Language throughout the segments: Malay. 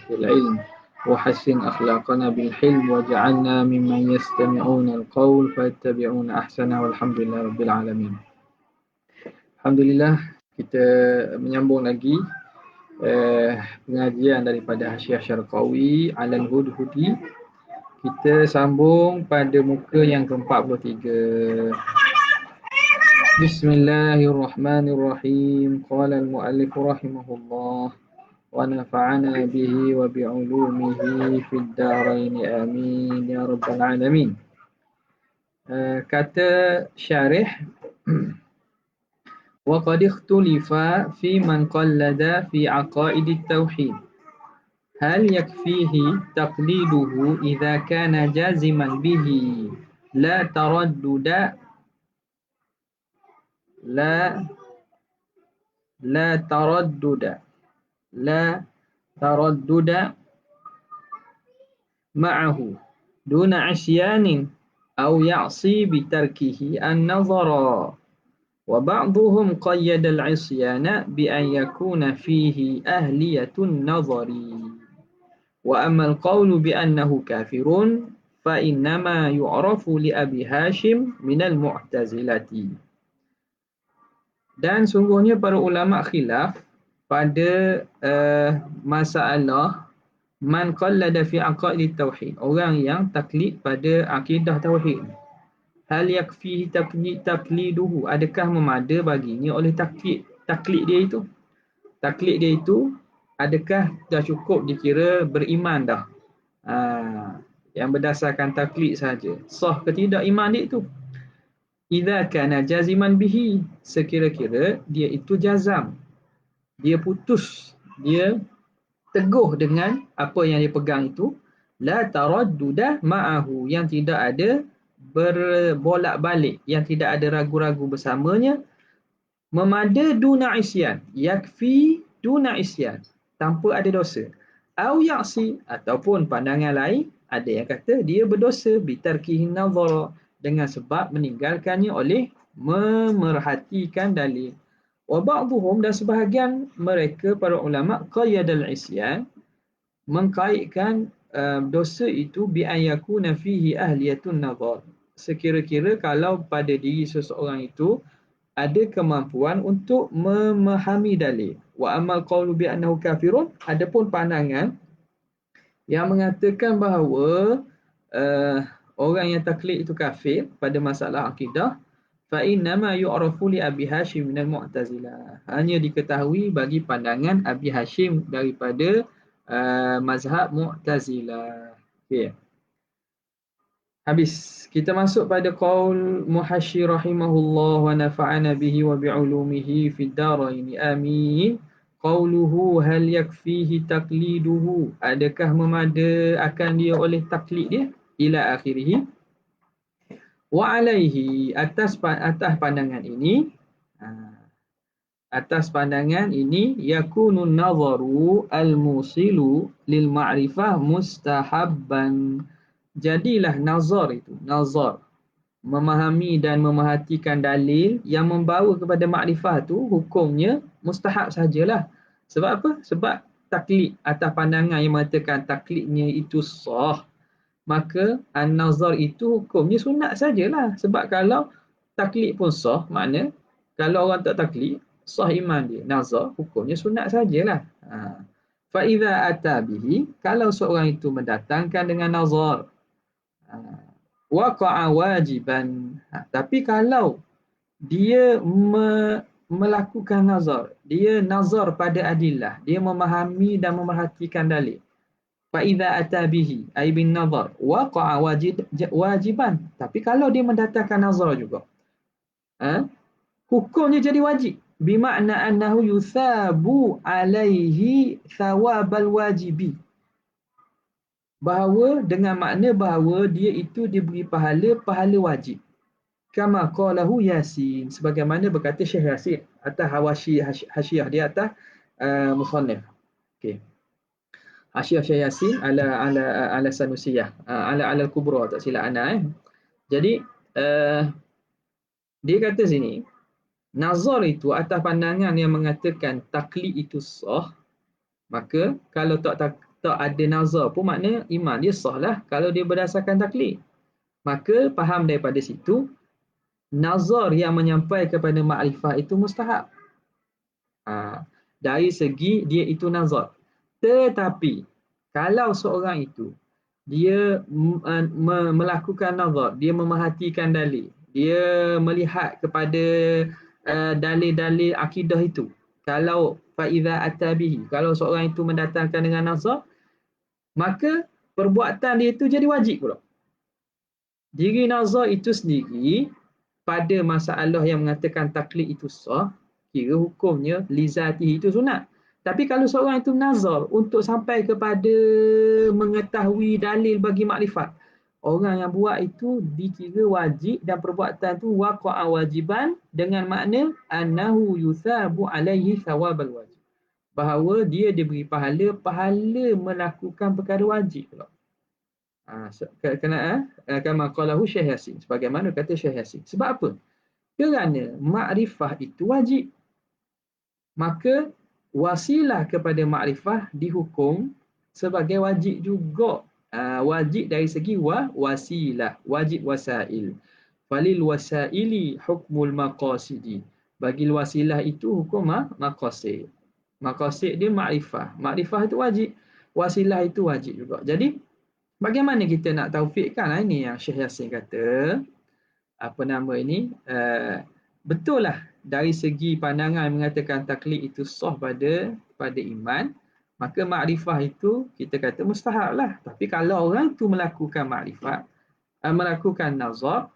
العلم وحسن أخلاقنا بالحلم واجعلنا ممن يستمعون القول فيتبعون أحسنه والحمد لله رب العالمين. Alhamdulillah, kita menyambung lagi pengajian daripada Hasyiah Syarqawi Alal Hudhudi. Kita sambung pada muka yang ke-43. Bismillahirrahmanirrahim. Qala al-muallif rahimahullah wa nafa'ana bihi wa bi'ulumihi fid darain amin ya rabbal alamin. Kata syarih وقد اختلف في من قلد في عقائد التوحيد هل يكفيه تقليده إذا كان جازما به لا تردد معه دون عصيان أو يعصي بتركه النظر وبعضهم قيد العصيان بأن يكون فيه أهلية النظر وأما القول بأنه كافر فإنما يعرف لأبي هاشم من المعتزلة. Dan sungguhnya para ulama khilaf pada masalah man qallada fi aqaid tauhid, orang yang taklid pada akidah tauhid. Hal yakfihi taqliduhu, adakah memada baginya oleh taklid dia itu? Taklid dia itu adakah dah cukup dikira beriman dah? Yang berdasarkan taklid saja. Sah ke tidak iman dia itu? Idza kana jaziman bihi, sekira-kira dia itu jazam. Dia putus, dia teguh dengan apa yang dia pegang itu, la taradduda ma'ahu, yang tidak ada berbolak-balik, yang tidak ada ragu-ragu bersamanya, memada duna isyan, yakfi duna isyan, tanpa ada dosa, au ya'si, ataupun pandangan lain ada yang kata dia berdosa bitarkihin nazara, dengan sebab meninggalkannya oleh memerhatikan dalil. Wa ba'dhum, dan sebahagian mereka para ulama, qayyadal isyan, mengkaitkan dosa itu bi an yakuna fihi ahliyatun nazar, sekira-kira kalau pada diri seseorang itu ada kemampuan untuk memahami dalil. Wa amal qawlu bi annahu kafirun, adapun pandangan yang mengatakan bahawa orang yang taklid itu kafir pada masalah akidah, fa innama yu'rafu li Abi Hashim minal Mu'tazilah, hanya diketahui bagi pandangan Abi Hashim daripada mazhab Mu'tazilah. Okey. Habis. Kita masuk pada qaul Muhashshi rahimahullah wa nafa'ana bihi wa bi'ulumihi fid darain amin. Qauluhu hal yakfihi taqliduhu, adakah memada akan dia oleh taklid dia, ila akhirih. Wa alaihi, atas pandangan ini, yakunun nazaru al-musilu lil ma'rifah mustahabban. Jadilah nazar itu, nazar, memahami dan memerhatikan dalil yang membawa kepada makrifah tu, hukumnya mustahab sajalah. Sebab apa? Sebab taklid, atas pandangan yang mengatakan taklidnya itu sah, maka an-nazar itu hukumnya sunat sajalah. Sebab kalau taklid pun sah, makna kalau orang tak taklid, sah iman dia. Nazar hukumnya sunat sajalah. Fa idza ata bihi, kalau seorang itu mendatangkan dengan nazar, waqa'a wajiban, tapi kalau dia melakukan nazar, dia nazar pada adillah, dia memahami dan memerhatikan dalil, fa idza ata bihi ay bin nazar waqa'a wajiban, tapi kalau dia mendatangkan nazar juga, hukumnya jadi wajib, bimakna annahu yusabu alaihi thawabal wajibi, bahawa dengan makna bahawa dia itu diberi pahala wajib. Kama qalahu Yasin, sebagaimana berkata Syekh Yasin atas hasyiah dia atas musannaf. Okey. Hasyiah Syekh Yasin ala Sanusiyah, ala al-Kubra, tak silap ana. Jadi dia kata sini, nazar itu atas pandangan yang mengatakan taklid itu sah, maka kalau tak tak ada nazar pun makna iman dia sah lah kalau dia berdasarkan taklid. Maka faham daripada situ, nazar yang menyampai kepada makrifah itu mustahab. Dari segi dia itu nazar. Tetapi kalau seorang itu dia melakukan nazar, dia memerhatikan dalil, dia melihat kepada dalil-dalil akidah itu. Kalau faiza atabihi, kalau seorang itu mendatangkan dengan nazar, maka perbuatan dia itu jadi wajib pula. Diri nazar itu sendiri pada masalah yang mengatakan taklid itu sah, kira hukumnya lizati itu sunat. Tapi kalau seorang itu nazar untuk sampai kepada mengetahui dalil bagi makrifat, orang yang buat itu dikira wajib dan perbuatan itu waqa'a wajiban dengan makna annahu yusabu alaihi thawabal wajib. Bahawa dia diberi pahala melakukan perkara wajib pula. Kama qalahu Syekh Yasin, sebagaimana kata Syekh Yasin. Sebab apa? Kerana makrifah itu wajib. Maka wasilah kepada makrifah dihukum sebagai wajib juga. Wajib dari segi wasilah, wajib wasail. Falil wasaili hukmul maqasidi. Bagi wasilah itu hukum maqasid. Maqasid dia makrifah. Makrifah itu wajib. Wasilah itu wajib juga. Jadi bagaimana kita nak taufikkan? Ini yang Syekh Yasin kata, betul lah dari segi pandangan mengatakan taklid itu sah pada iman, maka makrifah itu kita kata mustahab lah. Tapi kalau orang tu melakukan makrifat, melakukan nazar,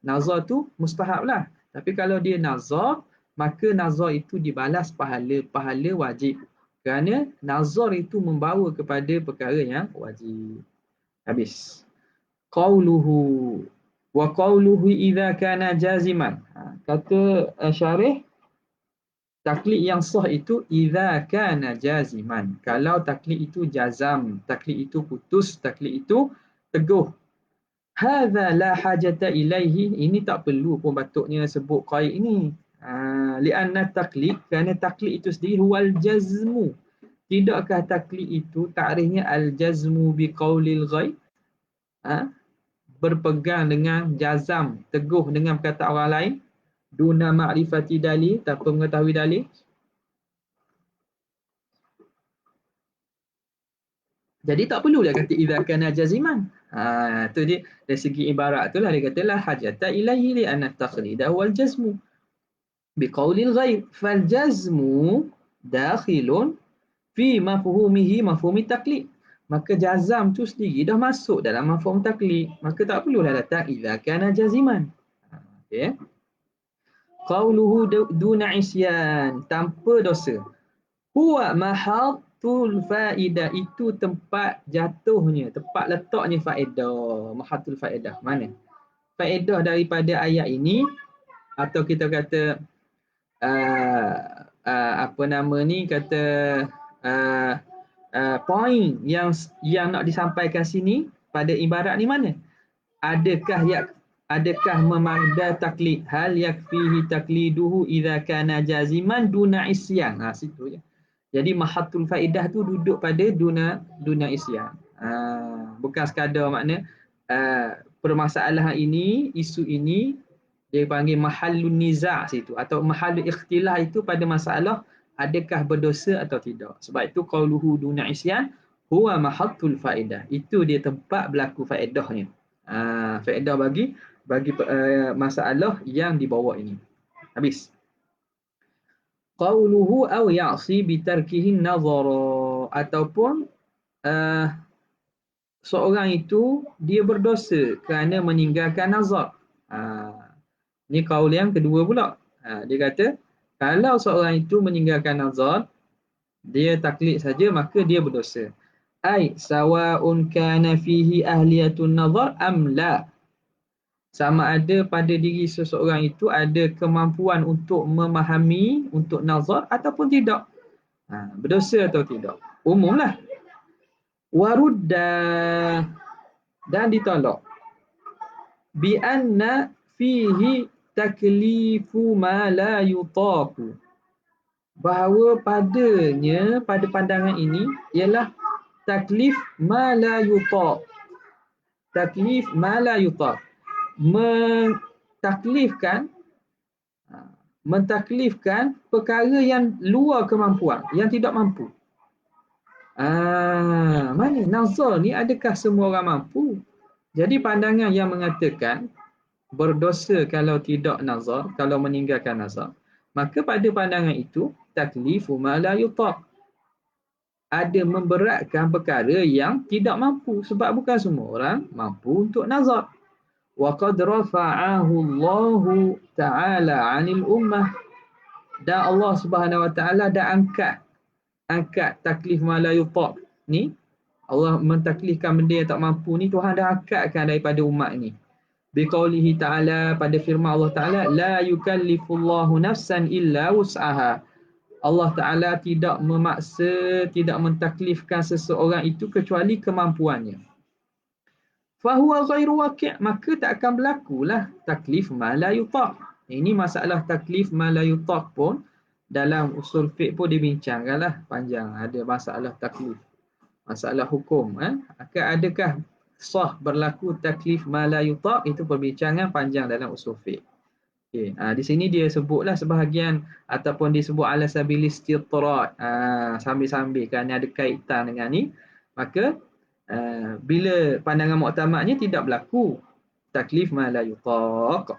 nazar tu mustahab lah. Tapi kalau dia nazar, maka nazar itu dibalas pahala wajib. Kerana nazar itu membawa kepada perkara yang wajib. Habis. Qauluhu wa qauluhu idza kana jaziman. Kata syarih, taklid yang sah itu idza kana jaziman. Kalau taklid itu jazam, taklid itu putus, taklid itu teguh. Hadza la hajata ilaihi. Ini tak perlu pun patutnya sebut qaid ini. Lianna taklid, kerana taklid itu sendiri huwal jazmu. Tidakkah taklid itu takrifnya al-jazmu biqaulil ghaib? Berpegang dengan jazam, teguh dengan perkataan orang lain, duna ma'rifati dalil, tanpa mengetahui dalil. Jadi tak perlu dia kata idza kana jaziman. Tu dia dari segi ibarat itulah dia kata la hajata ilaihi li anna taqlida wal jazmu biqaulil ghaib fal jazmu dakhilun fi mafhumihi mafhumi taqlid. Maka jazam tu sendiri dah masuk dalam mafhum taklid. Maka tak perlulah datang idza kana jaziman. Okey. Qauluhu duna isyan, tanpa dosa. Huwa mahatul faidah, itu tempat jatuhnya, tempat letaknya faedah. Mahatul faedah mana? Faedah daripada ayat ini, atau kita kata poin yang nak disampaikan sini pada ibarat ni mana? Adakah memadai taklid? Hal yakfihi takliduhu idza kana jaziman duna isyan. Situ je. Jadi mahatul faedah tu duduk pada duna isyan. Bukan sekadar makna permasalahan ini, isu ini dia panggil mahallun niza' situ, atau mahallul ikhtilah itu pada masalah adakah berdosa atau tidak. Sebab itu qauluhu duna isyan huwa mahatul faedah. Itu dia tempat berlaku faedahnya. Faedah bagi masalah yang dibawa ini. Habis. Qauluhu aw ya'si bitarkihi nazara, ataupun seorang itu dia berdosa kerana meninggalkan nazar. Ini qaul yang kedua pula. Dia kata kalau seorang itu meninggalkan nazar, dia taklid saja, maka dia berdosa. Ai sawa'un kana fihi ahliyatun nazar am la. Sama ada pada diri seseorang itu ada kemampuan untuk memahami, untuk nazar ataupun tidak. Berdosa atau tidak. Umumlah. Warudda, dan ditolak. Bi anna fihi taklifu ma la yutaqu. Bahawa pada pandangan ini ialah taklif ma la yutaq. Taklif ma la yutaq. Mentaklifkan mentaklifkan perkara yang luar kemampuan, yang tidak mampu. Mana nazar ni adakah semua orang mampu? Jadi pandangan yang mengatakan berdosa kalau tidak nazar, kalau meninggalkan nazar, maka pada pandangan itu taklifu ma la yutaq, ada memberatkan perkara yang tidak mampu, sebab bukan semua orang mampu untuk nazar. Wa qad rafa'ahu Allah Ta'ala 'anil ummah, dan Allah Subhanahu wa taala dah angkat taklif ma la yutaq ni. Allah mentaklifkan benda yang tak mampu ni, Tuhan dah angkatkan daripada umat ni. Biqaulihi ta'ala, pada firman Allah Ta'ala, la yukallifullahu nafsan illa wus'aha. Allah Ta'ala tidak memaksa, tidak mentaklifkan seseorang itu kecuali kemampuannya. Fahuwa ghairu waqi', maka tak akan berlakulah taklif ma la yutaq. Ini masalah taklif ma la yutaq pun dalam usul fiqh pun dibincangkanlah panjang. Ada masalah taklif, masalah hukum. Adakah sah berlaku taklif ma la yutaq, itu perbincangan panjang dalam usul fiqh. Okay. Di sini dia sebutlah sebahagian, ataupun disebut ala sabil istitrat, sambil-sambil kerana ada kaitan dengan ni. Maka bila pandangan muktamadnya tidak berlaku taklif ma la yutaq,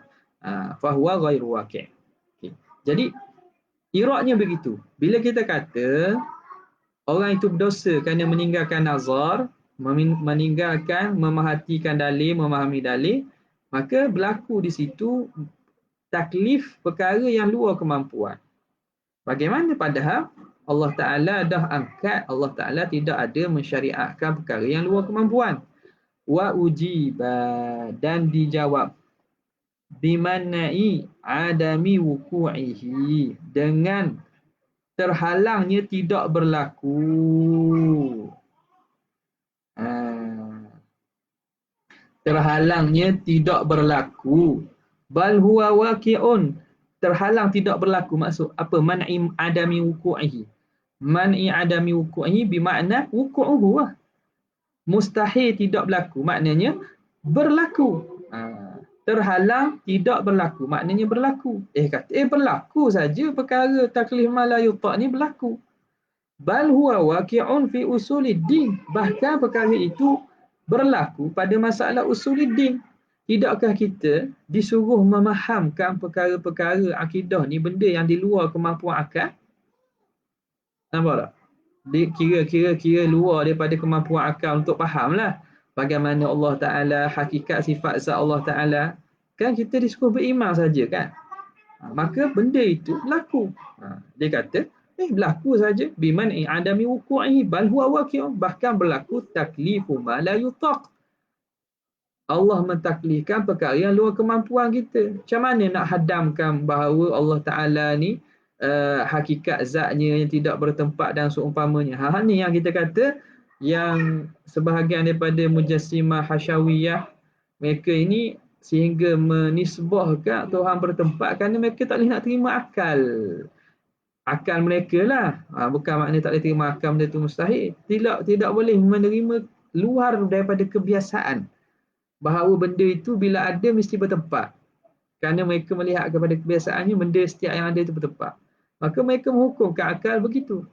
fahuwa ghairu waqi'. Okay. Jadi iraknya begitu. Bila kita kata orang itu berdosa kerana meninggalkan nazar, meninggalkan memerhatikan dalil, memahami dalil, maka berlaku di situ taklif perkara yang luar kemampuan. Bagaimana padahal Allah Ta'ala dah angkat, Allah Ta'ala tidak ada mensyariatkan perkara yang luar kemampuan. Wa ujiba, dan dijawab, bimana'i adami wuku'ihi, dengan terhalangnya tidak berlaku. Terhalangnya tidak berlaku. Bal huwa waqi'un, terhalang tidak berlaku, maksud apa? Man'i adami wuku'ihi. Man'i adami wuku'ihi bermakna wuku'uhu lah. Mustahil tidak berlaku, maknanya berlaku. Terhalang tidak berlaku, maknanya berlaku. Berlaku saja perkara taklif ma la yutaq ni berlaku. Bal huwa waqi'un fi usuliddin, bahkan perkara itu berlaku pada masalah usuliddin. Tidakkah kita disuruh memahamkan perkara-perkara akidah ni, benda yang di luar kemampuan akal? Nampak tak? Kira-kira luar daripada kemampuan akal untuk fahamlah bagaimana Allah Ta'ala, hakikat sifat zat Allah Ta'ala. Kan kita disuruh beriman saja kan? Maka benda itu berlaku. Dia kata, berlaku saja. Biman'i adami wuku'ihi bal huwa waqi'un, bahkan berlaku taklifu ma la yutaq. Allah mentaklifkan perkara yang luar kemampuan kita. Macam mana nak hadamkan bahawa Allah Ta'ala ni hakikat zatnya yang tidak bertempat dan seumpamanya. Ni yang kita kata, yang sebahagian daripada Mujassimah Hasyawiyah, mereka ini sehingga menisbahkan Tuhan bertempat kerana mereka tak boleh nak terima akal mereka lah. Bukan maknanya tak boleh terima akal, benda itu mustahil. Tidak boleh menerima luar daripada kebiasaan bahawa benda itu bila ada mesti bertempat. Kerana mereka melihat kepada kebiasaannya, benda setiap yang ada itu bertempat. Maka mereka menghukumkan akal begitu.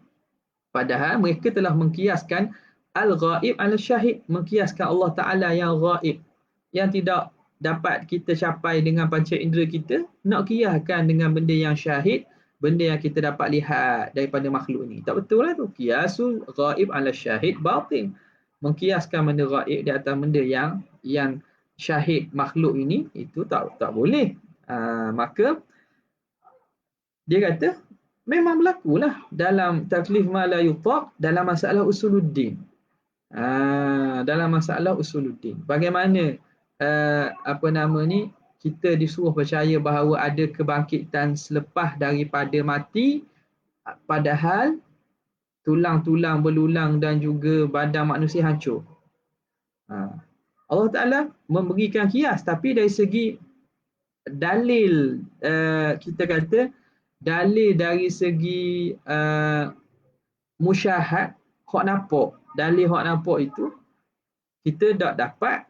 Padahal mereka telah mengkiaskan al-ghaib al-syahid, mengkiaskan Allah Ta'ala yang ghaib, yang tidak dapat kita capai dengan panca indera kita, nak kiaskan dengan benda yang syahid, benda yang kita dapat lihat daripada makhluk ni. Tak betul lah tu. Kiasul ghaib al-syahid batin. Mengkiaskan benda ghaib di atas benda yang syahid makhluk ini, itu tak boleh. Maka dia kata memang berlakulah dalam taklif ma la yutaq dalam masalah usuluddin. Dalam masalah usuluddin, bagaimana kita disuruh percaya bahawa ada kebangkitan selepas daripada mati, padahal tulang-tulang belulang dan juga badan manusia hancur. Allah Ta'ala memberikan kias, tapi dari segi dalil, kita kata dalil dari segi musyahad, hak nampak, dalil hak nampak itu kita tak dapat,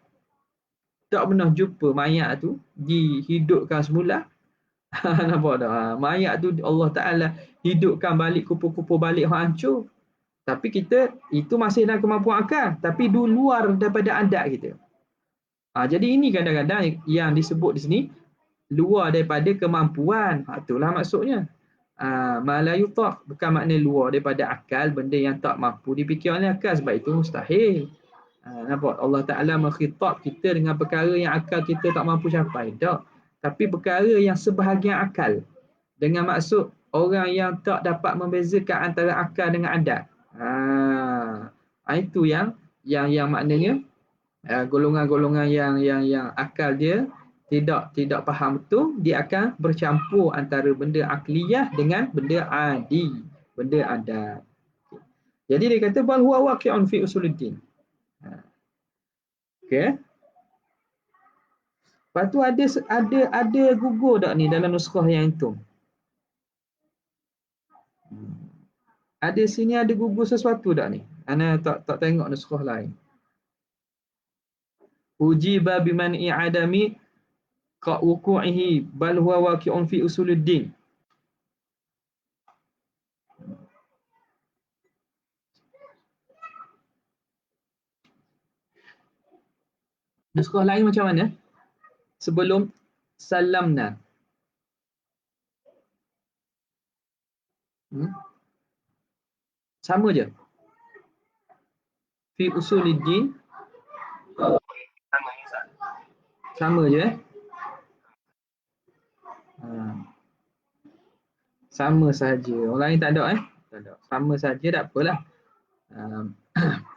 tak pernah jumpa mayat tu dihidupkan semula. Nampak tak? Mayat tu Allah Ta'ala hidupkan balik, kupu-kupu balik hak hancur. Tapi kita, itu masih dalam kemampuan akal. Tapi di luar daripada adat kita. Jadi ini kadang-kadang yang disebut di sini, luar daripada kemampuan. Itulah maksudnya. Ma la yutaq, bukan makna luar daripada akal, benda yang tak mampu dipikir oleh akal. Sebab itu mustahil. Nampak? Allah Ta'ala mengkhitab kita dengan perkara yang akal kita tak mampu capai. Tak. Tapi perkara yang sebahagian akal. Dengan maksud orang yang tak dapat membezakan antara akal dengan adat. Itu yang maknanya golongan-golongan yang akal dia tidak faham betul, dia akan bercampur antara benda akliyah dengan benda adi, benda adat. Jadi dia kata bal huwa waqi'un fi usuluddin. Okey. Lepas tu ada gugur tak ni dalam nuskah yang itu? Ada sini ada gugur sesuatu tak ni? Ana tak tengok nuskah lain. Ujiba biman i'adami qa wuqu'ihi bal huwa waqi'un fi usuluddin. Nuskah lain macam mana? Sebelum salamna. Sama je. Fi usuluddin. Sama je. Sama saja. Orang lain tak ada Tak ada. Sama saja, tak apalah.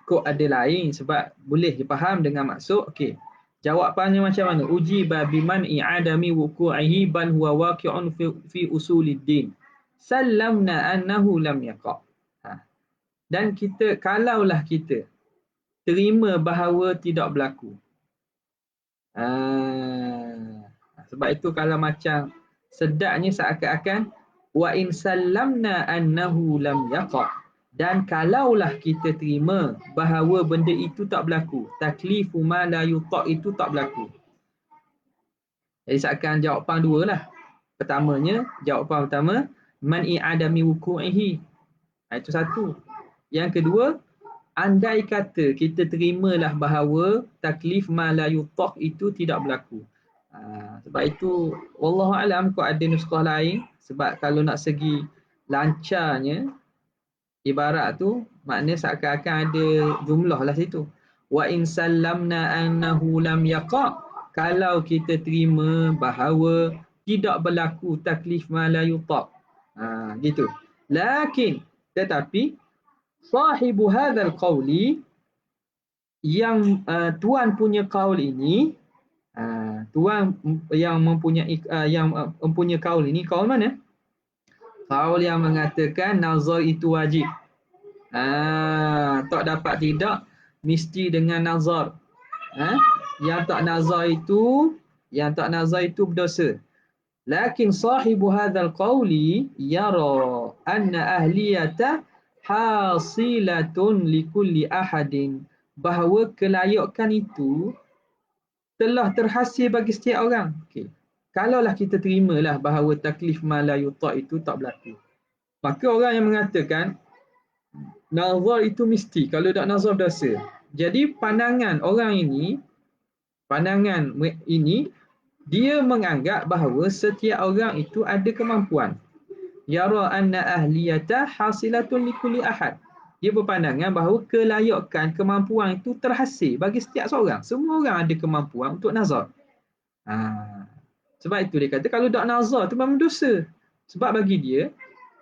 Kok ada lain sebab boleh dipaham dengan maksud. Okey. Jawapannya macam mana? Ujiba biman i'adami wuqu'ihi bal huwa waqi'un fi usuluddin. Sallamna annahu lam yaqa'. Dan kita, kalaulah kita terima bahawa tidak berlaku. Sebab itu kalau macam sedaknya seakan-akan wa in sallamna annahu lam yaqa'. Dan kalaulah kita terima bahawa benda itu tak berlaku, taklifu ma la yutaq itu tak berlaku. Jadi seakan jawapan dua lah. Pertamanya, jawapan pertama, man i'adami wuqu'ihi. Itu satu. Yang kedua, andai kata kita terimalah bahawa taklif ma la yutaq itu tidak berlaku. Sebab itu, wallahu alam kau ada nuskah lain. Sebab kalau nak segi lancarnya, ibarat tu maknanya seakan-akan ada jumlah lah situ. Wa in sallamna annahu lam yaqa', kalau kita terima bahawa tidak berlaku taklif ma la yutaq. Gitu. Lakin, tetapi sahibu hadzal qawli, yang tuan punya qaul ini, tuan yang mempunyai qaul ini, qaul mana? Qaul yang mengatakan nazar itu wajib. Tak dapat tidak mesti dengan nazar. Yang tak nazar itu berdosa. Lakin sahibu hadzal qawli yara anna ahliyata hasilatun likulli ahadin, bahawa kelayakan itu telah terhasil bagi setiap orang. Okey. Kalaulah kita terimalah bahawa taklif ma la yutaq itu tak berlaku, maka orang yang mengatakan nazar itu mesti, kalau tak nazar dosa. Jadi pandangan ini dia menganggap bahawa setiap orang itu ada kemampuan. Yara anna ahliyata hasilatun likulli ahad. Dia berpandangan bahawa kelayakan, kemampuan itu terhasil bagi setiap seorang. Semua orang ada kemampuan untuk nazar. Sebab itu dia kata kalau tak nazar tu memang dosa. Sebab bagi dia,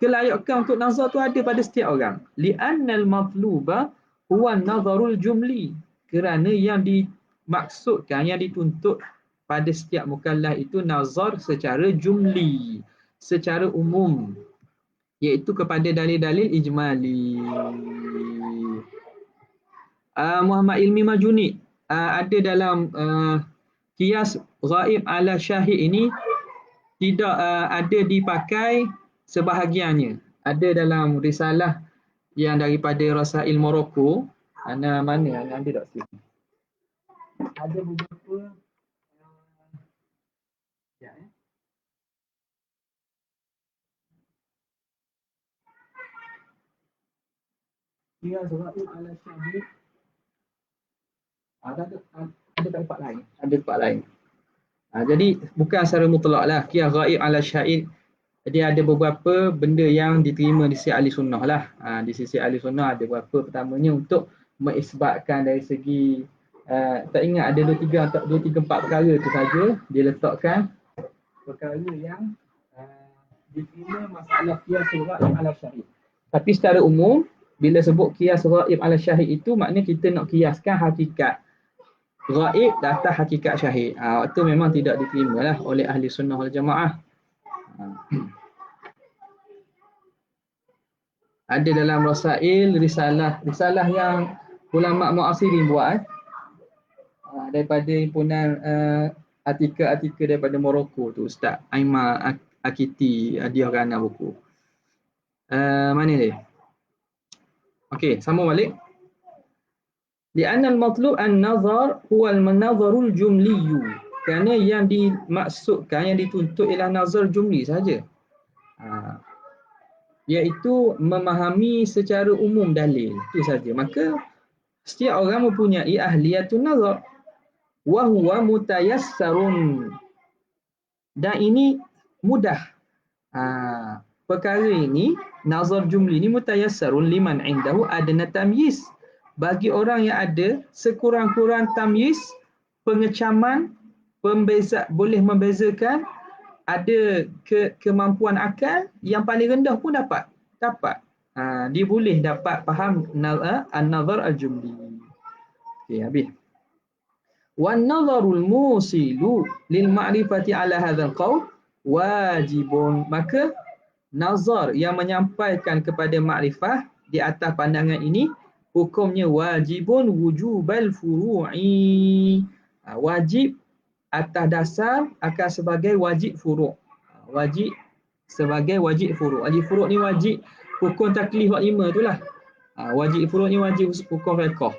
kelayakan untuk nazar tu ada pada setiap orang. Li'annal matluba huwa nazarul jumli. Kerana yang dimaksudkan, yang dituntut pada setiap mukallaf itu nazar secara jumli, secara umum, iaitu kepada dalil-dalil ijmali. Muhammad Ilmi Majuni ada dalam qiyas ghaib ala syahid ini, tidak ada dipakai sebahagiannya. Ada dalam risalah yang daripada Rasail Morocco, Ana mana? Ana ambil tak sini. Ada beberapa ya. Qiyas ra'ib ala syahid. Ada tempat lain. Ada tempat lain. Jadi bukan secara mutlak lah. Qiyas ra'ib ala syahid. Jadi ada beberapa benda yang diterima di sisi ahli sunnah lah. Di sisi ahli sunnah ada beberapa. Pertamanya untuk mengisbatkan dari segi tak ingat ada 2, 3, 4 perkara tu saja dia letakkan perkara yang diterima masalah qiyas ra'ib ala syahid. Tapi secara umum bila sebut qiyas ra'ib ala syahid itu maknanya kita nak kiaskan hakikat ghaib atas hakikat syahid. Waktu memang tidak diterima lah oleh ahli sunnah wal jamaah. Ada dalam rasail, risalah yang ulama muasirin buat daripada himpunan artikel-artikel daripada Morocco tu, Ustaz Aimar Akiti hadiahkan anak buku. Mana dia? Okey, sambung balik. Li'anna al-matlub an-nazar huwa al-nazarul jumliyu. Kerana yang dimaksudkan, yang dituntut ialah nazar jumli saja. Iaitu memahami secara umum dalil. Itu saja. Maka setiap orang mempunyai ahliyatun nazar. Wa huwa mutayassarun. Dan ini mudah. Perkara ini, nazar jumli ini mutayassarun liman indahu adna tamyiz. Bagi orang yang ada sekurang-kurang tamyiz, pengecaman, boleh membezakan, ada kemampuan akal yang paling rendah pun dapat. Dia boleh dapat faham an-nazar al-jumli. Okey, habis. Wan nazarul musilu lil ma'rifati ala hadzal qaul wajibun. Maka nazar yang menyampaikan kepada makrifah di atas pandangan ini hukumnya wajibun wujubal furu'i. Wajib atas dasar akan sebagai wajib furu'. Wajib sebagai wajib furu'. Wajib furu' ni wajib hukum taklif 5 itulah. Wajib furu' ni wajib hukum fiqh.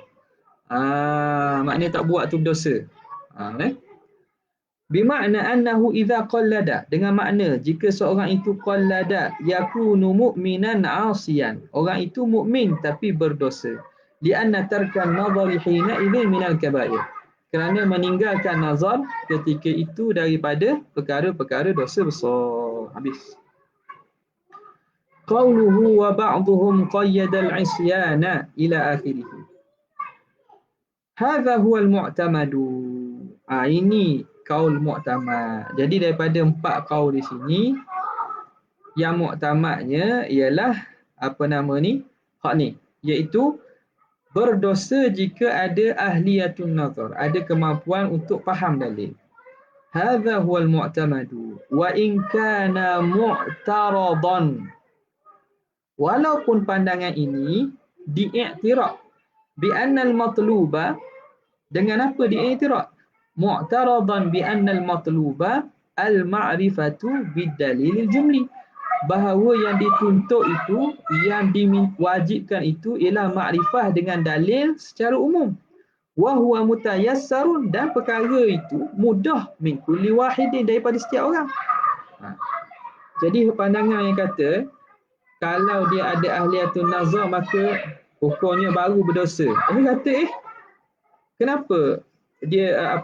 Maknanya tak buat tu berdosa. Bimakna annahu idza qallada, dengan makna jika seorang itu qallada yakunu mu'minan 'asiyan, orang itu mukmin tapi berdosa. Lianna tarkan nazari hina idzin minal kaba'ir, kerana meninggalkan nazar ketika itu daripada perkara-perkara dosa besar. Habis. Qauluhu wa ba'dhum qayyada al-'isyana ila akhirih. Hadza huwa al-mu'tamadu. Ini kaul mu'tamad. Jadi daripada 4 kaul di sini, yang mu'tamadnya ialah apa nama ni? Hak ni, iaitu berdosa jika ada ahliyatun nazar, ada kemampuan untuk faham dalil. Hadza huwal mu'tamadu wa in kana mu'taradan. Walaupun pandangan ini diiktiraf bi annal matluba, dengan apa diiktiraf? Mu'taradan bi annal matluba al-ma'rifatu bid-dalil jumli, bahawa yang dituntut itu, yang diwajibkan itu ialah makrifah dengan dalil secara umum. Wa huwa mutayassarun, dan perkara itu mudah min kulli wahidin, daripada setiap orang. Jadi pandangan yang kata kalau dia ada ahliyatun nazar maka hukumnya baru berdosa. Dia kata kenapa dia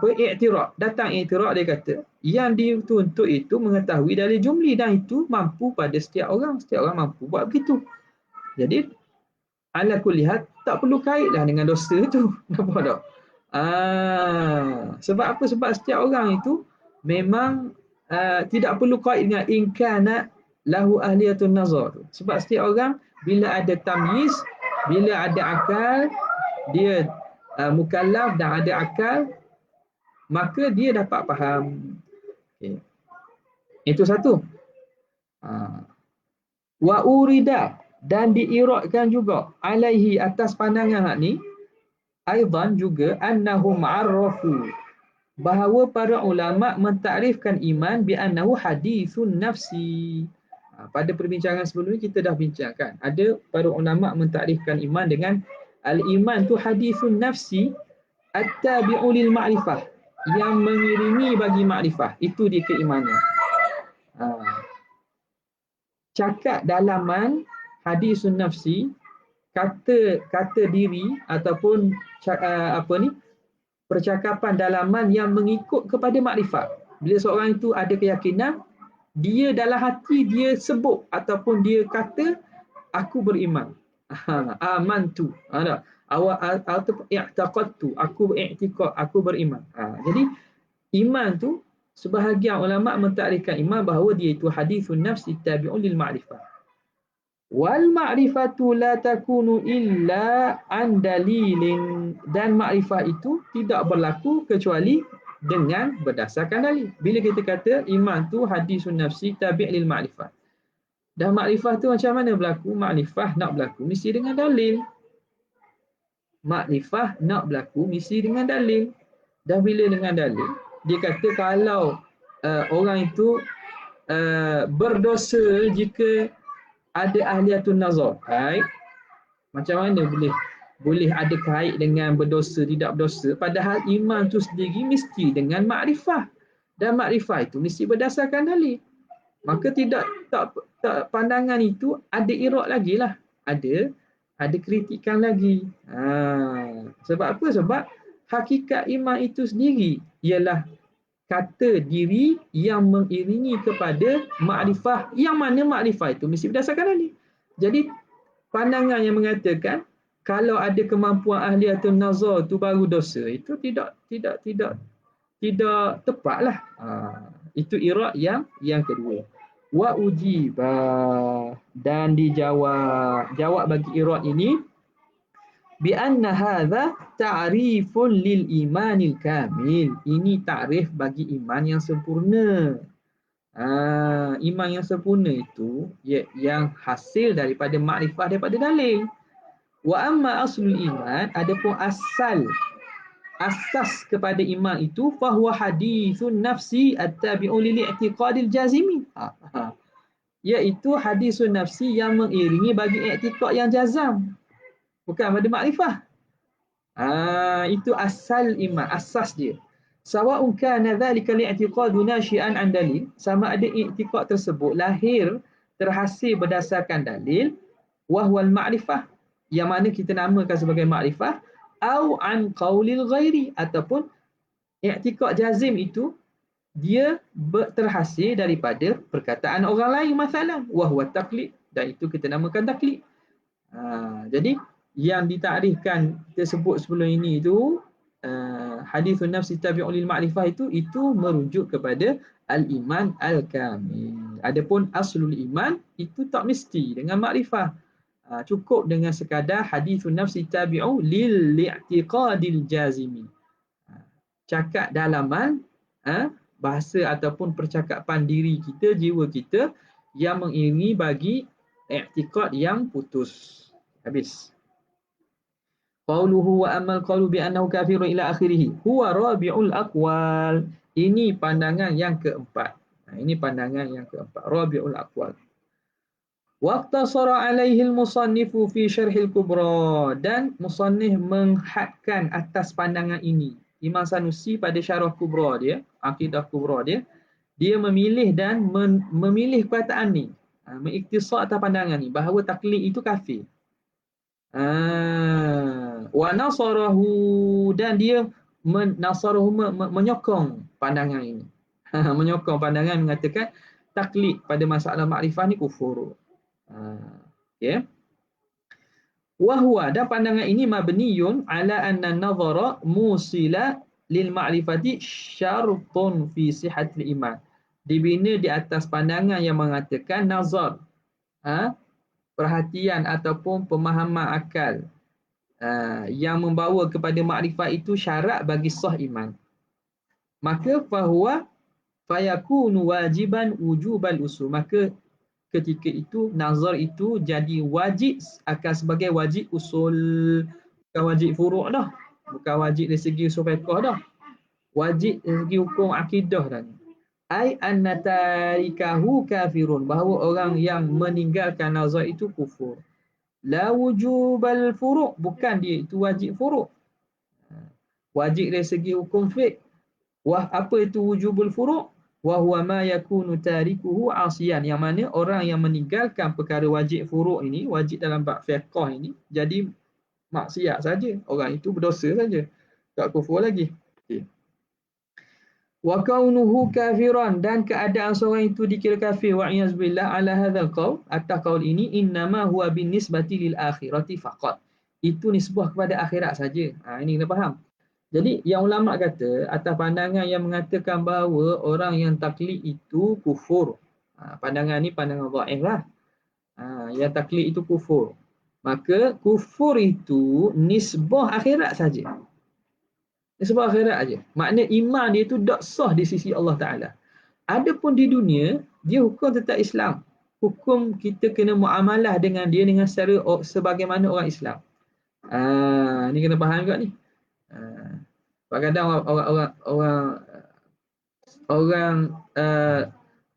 iktiraf, datang iktiraf, dia kata yang dituntut itu mengetahui dalil jumli, dan itu mampu pada setiap orang mampu buat begitu. Jadi ala kullihat tak perlu kaitlah dengan dosa itu. Nampak tak? Sebab apa? Sebab setiap orang itu memang tidak perlu kait dengan inkana lahu ahliyatun nazar. Sebab setiap orang bila ada tamyiz, bila ada akal, dia mukallaf dan ada akal, maka dia dapat faham. Okay. Itu satu. Wa urida, dan diiradkan juga alaihi, atas pandangan hak ni, aidan juga annahum arrafu, bahawa para ulama mentakrifkan iman bi annahu hadithun nafsi. Pada perbincangan sebelum ni kita dah bincangkan, ada para ulama mentakrifkan iman dengan Al-iman tu hadithun nafsi at-tabi'u lil ma'rifah, yang mengiringi bagi makrifah. Itu dia keimanan. Cakap dalaman hadisun nafsi, kata diri ataupun percakapan dalaman yang mengikut kepada makrifat. Bila seorang itu ada keyakinan, dia dalam hati dia sebut ataupun dia kata aku beriman. Amantu. Atau i'taqadtu, aku beriktikad, aku beriman. Jadi iman tu sebahagian ulama mentakrifkan iman bahawa dia itu hadithun nafsi tabi'un lil ma'rifah. Wal ma'rifatu la takunu illa an dalilin, dan makrifah itu tidak berlaku kecuali dengan berdasarkan dalil. Bila kita kata iman tu hadisun nafsi tabi' lil ma'rifah, dan makrifah tu macam mana berlaku? Makrifah nak berlaku mesti dengan dalil. Makrifah nak berlaku mesti dengan dalil. Dan bila dengan dalil, dia kata kalau orang itu berdosa jika ada ahliyatun nazar. Baik. Macam mana boleh ada kait dengan berdosa tidak berdosa, padahal iman tu sendiri mesti dengan makrifah. Dan makrifah itu mesti berdasarkan dalil. Maka tak pandangan itu ada irad lagi lah. Ada kritikan lagi. Sebab apa? Sebab hakikat iman itu sendiri ialah kata diri yang mengiringi kepada makrifah, yang mana makrifah itu mesti berdasarkan dalil. Jadi pandangan yang mengatakan kalau ada kemampuan ahliyatun nazar tu baru dosa, itu tidak tepatlah. Itu irad yang kedua. Wa ujiba, dan jawab bagi irad ini bi anna hadza ta'rifun lil imanil kamil. Ini takrif bagi iman yang sempurna. Iman yang sempurna itu yang hasil daripada makrifah, daripada dalil. Wa amma aslul iman, adapun asas kepada iman itu fahuwa hadithun nafsi at-tabi'u lil i'tiqadil jazimi. Iaitu hadisun nafsi yang mengiringi bagi i'tiqad yang jazam, bukan pada makrifah. Itu asal iman, asas dia. Sawa'un kana dhalika li'tiqadu nashi'an an dalil, sama ada i'tiqad tersebut lahir terhasil berdasarkan dalil, wa huwal ma'rifah, yang mana kita namakan sebagai makrifah, au an qaulil ghairi, ataupun i'tiqad jazim itu dia terhasil daripada perkataan orang lain, masalah wa huwa taqlid, dan itu kita namakan taklid. Jadi yang ditakrifkan kita sebut sebelum ini itu hadithun nafsi tabi'un lil ma'rifah, itu merujuk kepada al-iman al-kamil. Adapun aslul iman itu tak mesti dengan makrifah. Cukup dengan sekadar hadithun nafsi tabi'u lil i'tiqadil jazimi. Cakap dalaman, bahasa ataupun percakapan diri kita, jiwa kita yang mengiringi bagi i'tiqad yang putus. Habis. Qauluhu wa amal qaulu bi annahu kafirun ila akhirih huwa rabi'ul aqwal. Ini pandangan yang keempat. Ini pandangan yang keempat, rabi'ul aqwal. Waqtasara alaihi al-musannifu fi syarhil kubra, dan musannif menghadkan atas pandangan ini. Imam Sanusi pada syarah kubra dia, akidah kubra dia, dia memilih dan memilih perkataan ni, mengiktisar atas pandangan ni bahawa taklid itu kafir. Wa nasarahu, dan dia menyokong pandangan ini. Menyokong pandangan mengatakan taklid pada masalah makrifah ni kufur. Okay. Wahwa, dan pandangan ini mabniyun ala anna nazara musila lil ma'rifati syartun fi sihatil iman. Dibina di atas pandangan yang mengatakan nazar, perhatian ataupun pemahaman akal yang membawa kepada makrifat itu syarat bagi sah iman. Maka fahuwa fayakunu wajiban wujubal usul. Maka ketika itu nazar itu jadi wajib, akan sebagai wajib usul, bukan wajib furu' dah, bukan wajib dari segi usul fiqh dah, wajib dari segi hukum akidah dah. Ai anna tarikahu kafirun, bahawa orang yang meninggalkan nazar itu kufur. La wujubal furu', bukan dia itu wajib furu'. Wajib dari segi hukum fiqh. Wah, apa itu wujubul furu'? Wa huwa ma yakunu tarikuhu asiyan, yang mana orang yang meninggalkan perkara wajib furu' ini, wajib dalam bab fiqh ini, jadi maksiat saja. Orang itu berdosa saja. Tak kufur lagi. Okay. Wa kaunuhu kafiran, dan keadaan seorang itu dikira kafir, wa iyazbillah ala hadzal qaul, atas qaul ini, innama huwa binisbati lil akhirati faqat. Itu nisbah kepada akhirat saja. Ini kena faham. Jadi yang ulama kata atas pandangan yang mengatakan bahawa orang yang taklid itu kufur. Pandangan ni pandangan dhaif lah. Yang taklid itu kufur. Maka kufur itu nisbah akhirat saja. Nisbah akhirat aja. Makna iman dia itu tak sah di sisi Allah Taala. Adapun di dunia, dia hukum tetap Islam. Hukum kita kena muamalah dengan dia dengan secara sebagaimana orang Islam. Ni kena faham juga ni. Kadang-kadang orang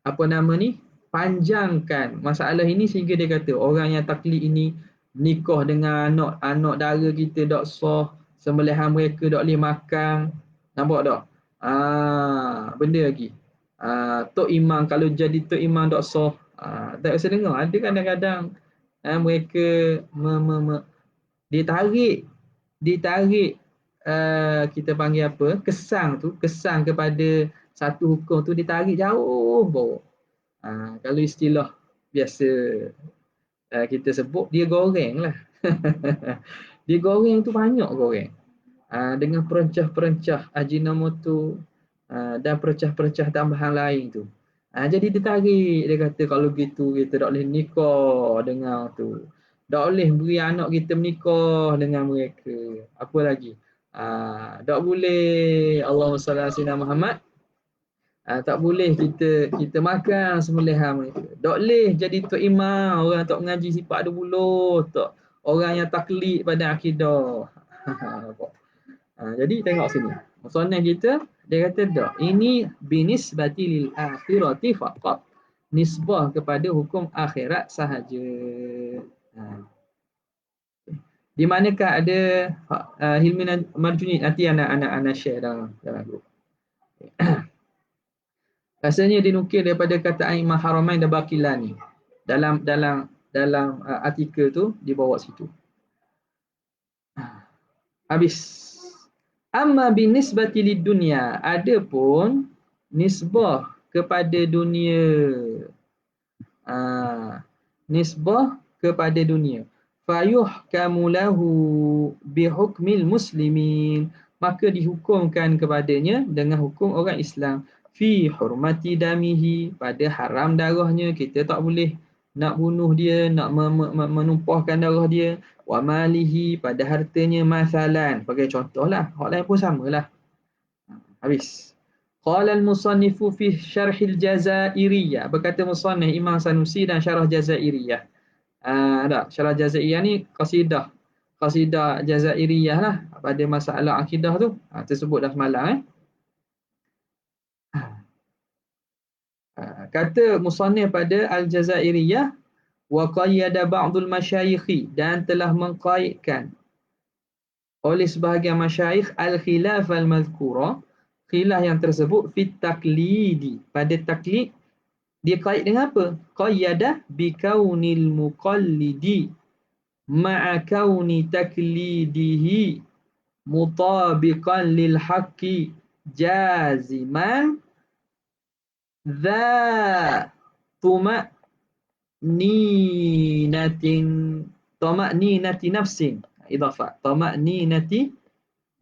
apa nama ni, panjangkan masalah ini sehingga dia kata orang yang taklid ini nikah dengan anak dara kita tak sah, sembelihan mereka tak boleh makan. Nampak tak? Benda lagi. Tok Imam, kalau jadi Tok Imam tak sah. Tak usah dengar. Ada kadang-kadang mereka ditarik kita panggil apa? Kesang kepada satu hukum tu ditarik jauh bawah. Kalau istilah biasa kita sebut, dia goreng lah. Dia goreng tu banyak goreng. Dengan perencah-perencah Ajinomoto dan perencah-perencah tambahan lain tu. Jadi ditarik, dia kata kalau gitu kita tak boleh nikah dengan tu. Tak boleh beri anak kita menikah dengan mereka. Apa lagi? Tak boleh Allahumma salli ala sayyidina Muhammad. Tak boleh kita makan sembelihan mereka. Tak boleh jadi tok imam, orang tak mengaji sifat 20, tak orang yang taklid pada akidah. Jadi tengok sini. Musannaf kita dia kata tak. Ini binisbati lil akhirati faqat. Nisbah kepada hukum akhirat sahaja. Di manakah ada Hilmi Marjuni, nanti anak share dalam grup. Rasanya dinukil daripada kataan Imam Haramain dan Baqillani dalam artikel tu dibawa situ. Habis. Amma binisbati lid dunya, adapun nisbah kepada dunia. Nisbah kepada dunia. Fayuhkamu lahu bihukmil muslimin, maka dihukumkan kepadanya dengan hukum orang Islam. Fi hurmati damihi, pada haram darahnya, kita tak boleh nak bunuh dia, nak menumpahkan darah dia. Wa malihi, pada hartanya, masalan, sebagai contohlah. Hak lain pun samalah. Habis. Qala al-musannifu fi syarhil jazairiyah, berkata musannif Imam Sanusi dan syarah jazairiyah. Syarah jazairiyah ni qasidah jazairiyah lah pada masalah akidah tu. Tersebut dah semalam. Kata musannif pada al-jazairiyah, wa qayyada ba'dul masyayikhi, dan telah mengqaidkan oleh sebahagian masyayikh al-khilaf al-madhkura, khilaf yang tersebut, fit taklidi, pada taklid. Dia kait dengan apa? Qayyada bi kaunil muqallidi ma'a kauni taklidihi mutabiqan lil haqqi jaziman dha tuma'ninati nafsin, idafah tuma'ninati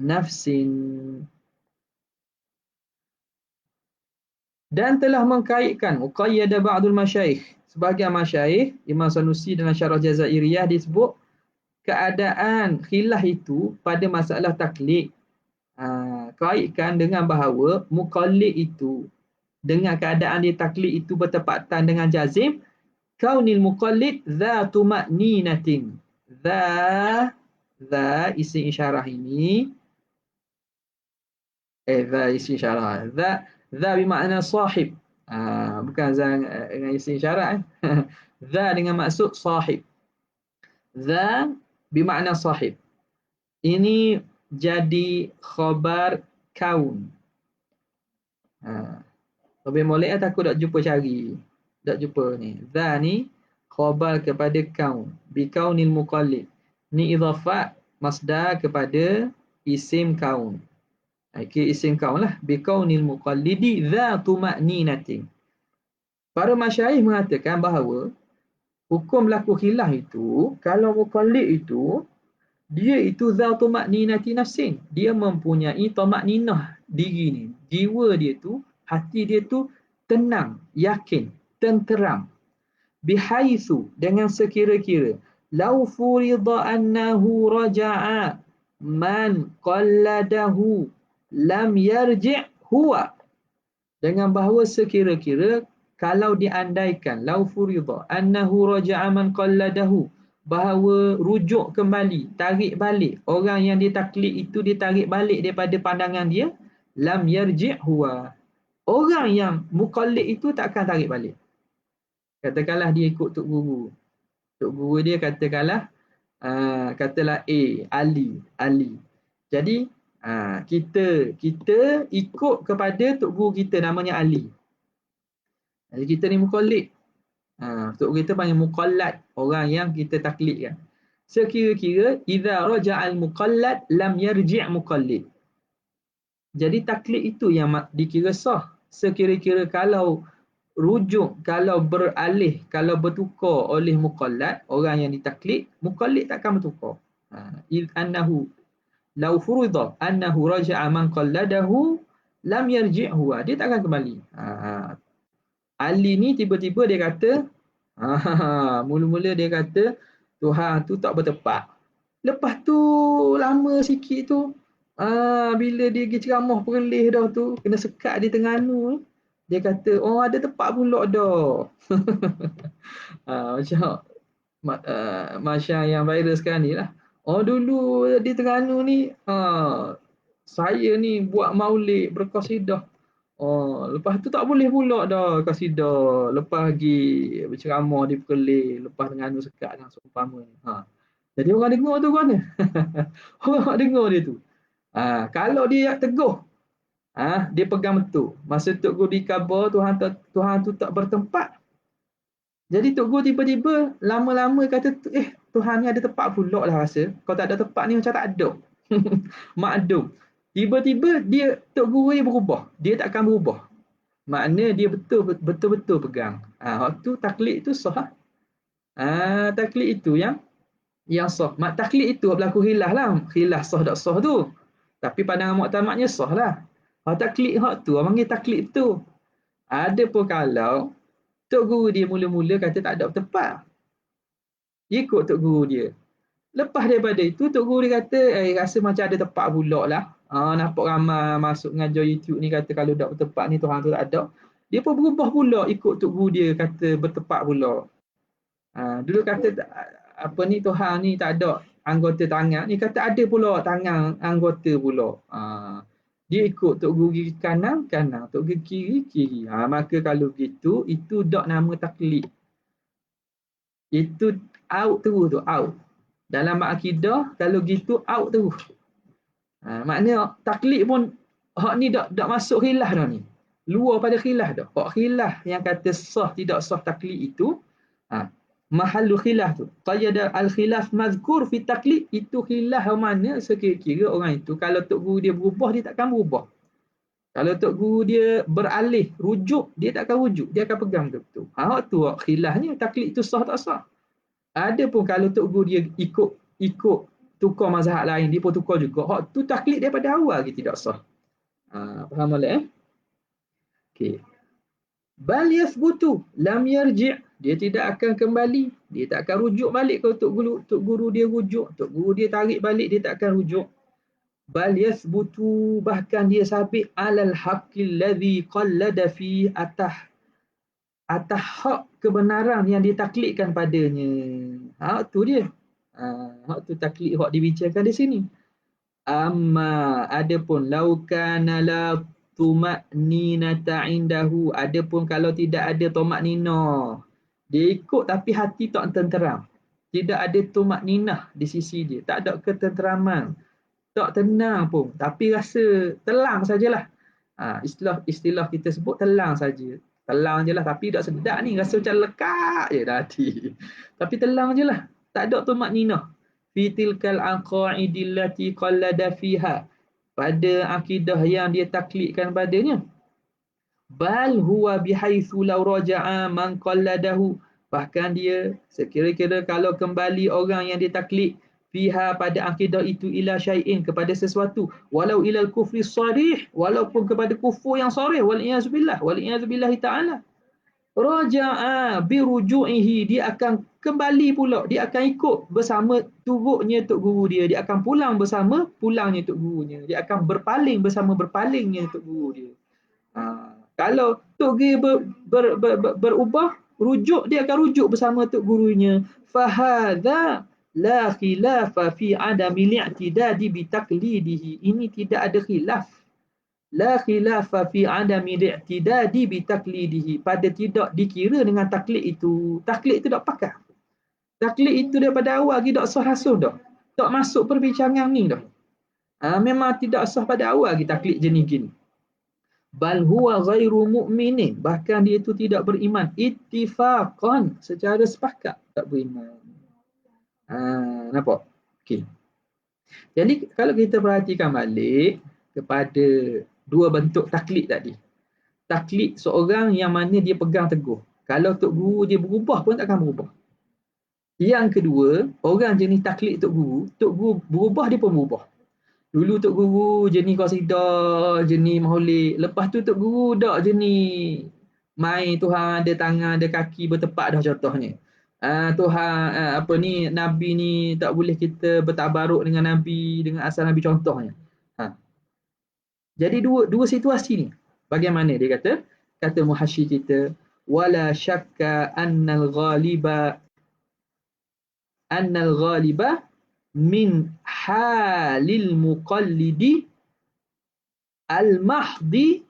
nafsin. Dan telah mengkaitkan muqayyada ba'dul masyayikh, sebahagian masyayikh, Imam Sanusi dalam syarah jazairiyah disebut keadaan khilaf itu pada masalah taklid. Kaitkan dengan bahawa muqallid itu dengan keadaan dia taklid itu bertepatan dengan jazim, kaunil muqallid dha tuma'ninatin. Dha isim isyarah ini dha isim isyarah. Dha bermakna sahib. Bukan dengan isim isyarah. Dha dengan maksud sahib. Za bermakna sahib. Ini jadi khabar kaun. Lebih molek takut tak jumpa cari. Tak jumpa ni. Za ni khabar kepada kaun. Bi kaunil muqallid. Ni idhafat masdar kepada isim kaun. Kira isim kaun lah. Bi kaunil muqallidi za tuma'ninatin. Para masyayikh mengatakan bahawa hukum berlaku khilaf itu, kalau muqallid itu, dia itu zatu makninati nafsin. Dia mempunyai tamakninah diri ni. Jiwa dia tu, hati dia tu tenang, yakin, tenteram. Bihaitsu, dengan sekira-kira. Lau furida annahu raja'a man qalladahu lam yarji' huwa. Dengan bahawa sekira-kira kalau diandaikan lau furida annahu raja'a man qalladahu, bahawa rujuk kembali, tarik balik orang yang ditaklid itu, ditarik balik daripada pandangan dia, lam yarji' huwa, orang yang muqallid itu tak akan tarik balik. Katakanlah dia ikut tok guru dia katakanlah katalah Ali. Jadi kita ikut kepada tok guru kita namanya Ali. Jadi kita ni muqallid. Tok guru kita panggil muqallad, orang yang kita taklidkan. Sekira-kira idza raja'al muqallad lam yarji' muqallid. Jadi taklid itu yang dikira sah. Sekira-kira kalau rujuk, kalau beralih, kalau bertukar oleh muqallad, orang yang ditaklid, muqallid takkan bertukar. Id annahu law furida annahu raja'a man qalladahu lam yarji' huwa, dia takkan kembali. Ali ni tiba-tiba dia kata, mula-mula dia kata Tuhan tu tak bertepat. Lepas tu lama sikit tu, bila dia pergi ceramah perlih dah tu, kena sekat di Terengganu, dia kata, oh ada tepat pula dah. Macam yang viral sekarang ni lah. Oh dulu di Terengganu ni, saya ni buat maulid berqasidah. Oh, lepas tu tak boleh pula dah kasidah. Lepas pergi berceramah di Perlis, lepas Terengganu sekat dan seumpama ni. Jadi orang dengar tu mana? Orang dengar dia tu. Kalau dia teguh, dia pegang betul. Masa Tok Guru dikhabar Tuhan tu tak bertempat. Jadi Tok Guru tiba-tiba lama-lama kata, Tuhan ni ada tempat pula lah rasa. Kalau tak ada tempat ni macam tak ada. Makdum. Tiba-tiba dia Tok Guru dia berubah. Dia takkan berubah. Makna dia betul-betul pegang. Waktu taklid itu sah. Taklid itu yang sah. Taklid itu berlaku khilaf lah. Khilaf sah tak sah tu. Tapi pandangan muktamadnya sah lah. Taklid hak tu, orang panggil taklid tu. Ada pun kalau Tok Guru dia mula-mula kata tak ada tempat. Ikut Tok Guru dia. Lepas daripada itu, Tok Guru dia kata, rasa macam ada tempat pula lah. Nampak ramai masuk mengajar YouTube ni kata kalau tak bertempat ni Tuhan tu tak ada. Dia pun berubah pula ikut Tok Guru dia kata bertempat pula. Dulu kata apa ni Tuhan ni tak ada anggota tangan. Ni kata ada pula tangan anggota pula. Dia ikut Tok Guru kanan, Tok Guru kiri. Maka kalau gitu, itu tak nama taklid. Itu out terus tu, out. Dalam akidah, kalau gitu out terus. Maknanya taklid pun, hak ni tak masuk khilaf dah ni. Luar pada khilaf dah. Hak khilaf yang kata sah tidak sah taklid itu, mahallu khilaf tu. Qayyada al-khilaf mazkur fi taklid, itu khilaf mana sekira-kira orang itu, kalau Tok Guru dia berubah, dia takkan berubah. Kalau Tok Guru dia beralih, rujuk, dia takkan rujuk. Dia akan pegang betul. Hak tu khilafnya, taklid itu sah tak sah. Ada pun kalau Tok Guru dia ikut tukar mazhab lain, dia pun tukar juga. Hak tu taklid daripada awal dia tidak sah. Faham tak? Okey. Bal yathbutu lam yarji', dia tidak akan kembali, dia tak akan rujuk balik. Kalau Tok Guru dia rujuk, Tok Guru dia tarik balik, dia tak akan rujuk. Bal yathbutu, bahkan dia sabit alal haqqil ladzi qallada fi atas hak kebenaran yang ditaklidkan padanya. Hak tu dia. Hak tu taklid hak dibincangkan di sini. Amma adapun lau kana la tumakninata indahu, adapun kalau tidak ada tumaknina, dia ikut tapi hati tak tenteram, Tidak ada tumak ninah di sisi dia. Tak ada ketenteraman. Tak tenang pun. Tapi rasa telang sajalah. Istilah kita sebut telang saja. Telang je lah. Tapi tak sedap ni. Rasa macam lekat je dah hati. Tapi telang je lah. Tak ada tumak ninah. Fi tilkal aqaidillati qallada fiha. Pada akidah yang dia taklidkan padanya. Bal huwa bihaitsu law raja'a man qalladahu. Bahkan dia sekira-kira kalau kembali orang yang ditaklid fiha pada akidah itu ila syai'in kepada sesuatu walau ilal kufri sharih walaupun kepada kufur yang sharih wal iyaz billah taala raja'a biruju'ihi dia akan kembali pula dia akan ikut bersama turutnya tok guru dia akan pulang bersama pulangnya tok gurunya dia akan berpaling bersama berpalingnya tok guru dia. Kalau tok guru berubah, rujuk dia akan rujuk bersama tok gurunya. Fahadha la khilafa fi adami li'tidadi bi taqlidihi. Ini tidak ada khilaf. La khilafa fi adami li'tidadi bi taqlidihi. Pada tidak dikira dengan taklid itu. Taklid itu tak pakai. Taklid itu daripada awal lagi tak sah rasul dah. Tak masuk perbincangan ni dah. Memang tidak sah pada awal lagi taklid jenis gini. Bal huwa ghairu mu'minin, bahkan dia itu tidak beriman ittifaqan, secara sepakat tak beriman. Nampak? Okey. Jadi kalau kita perhatikan balik kepada dua bentuk taklid tadi. Taklid seorang yang mana dia pegang teguh. Kalau tok guru dia berubah pun takkan berubah. Yang kedua, orang jenis taklid tok guru berubah dia pun berubah. Dulu tok guru jenis qasidah, jenis maulid. Lepas tu tok guru dak jenis mai Tuhan ada tangan, ada kaki bertepak dah contohnya. Tuhan apa ni nabi ni tak boleh kita bertabaruk dengan nabi dengan asal nabi contohnya. Jadi dua situasi ni. Bagaimana dia kata? Kata muhasyi kita wala syakka annal ghaliba min halil muqallidi al-mahdi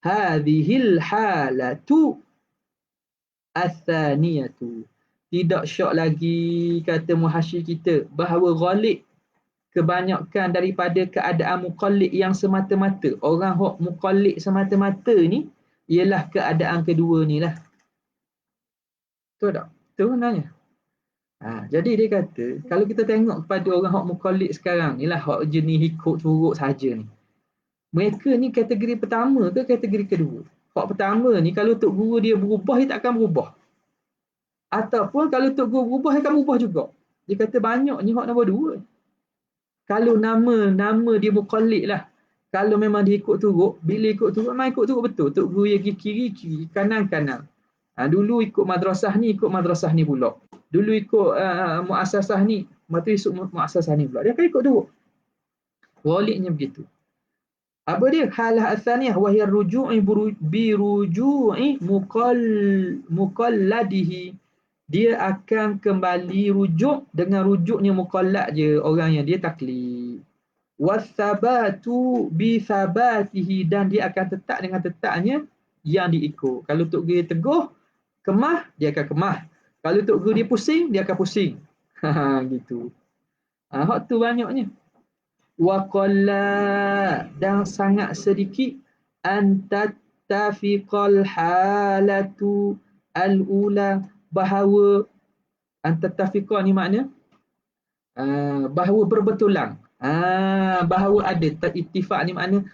hadhil halatu athaniyatu. Tidak syak lagi kata muhasyi kita bahawa ghalib kebanyakan daripada keadaan muqallid yang semata-mata. Orang hok muqallid semata-mata ni ialah keadaan kedua ni lah. Betul tak? Betul nanya. Jadi dia kata, kalau kita tengok kepada orang hak muqallid sekarang ni lah, hak jenis ikut turut saja ni. Mereka ni kategori pertama ke kategori kedua? Hak pertama ni kalau tok guru dia berubah, dia tak akan berubah. Ataupun kalau tok guru berubah, dia akan berubah juga. Dia kata banyak ni hak nombor dua. Kalau nama dia muqallid lah. Kalau memang dia ikut turut, bila ikut turut, memang ikut turut betul. Tok guru dia kiri, kanan. Dulu ikut madrasah ni pula. Dulu ikut muasasah ni, lepas tu muasasah ni pula. Dia akan ikut dulu. Waliknya begitu. Apa dia? Halah atsaniyah wa hiya ruju'i bi ruju'i muqalladihi. Dia akan kembali rujuk dengan rujuknya muqallad je, orang yang dia taklid. Wasabatu bi sabatihi, dan dia akan tetap dengan tetapnya yang diikut. Kalau tok dia teguh, kemah, dia akan kemah. Kalau tok guru dia pusing, dia akan pusing. Gitu. Hak tu banyaknya. Wa qalla, dan sangat sedikit antattafiqal halatu al-ula, bahawa antattafiqa ni makna bahawa berbetulan. Bahawa ada ittifaq ni makna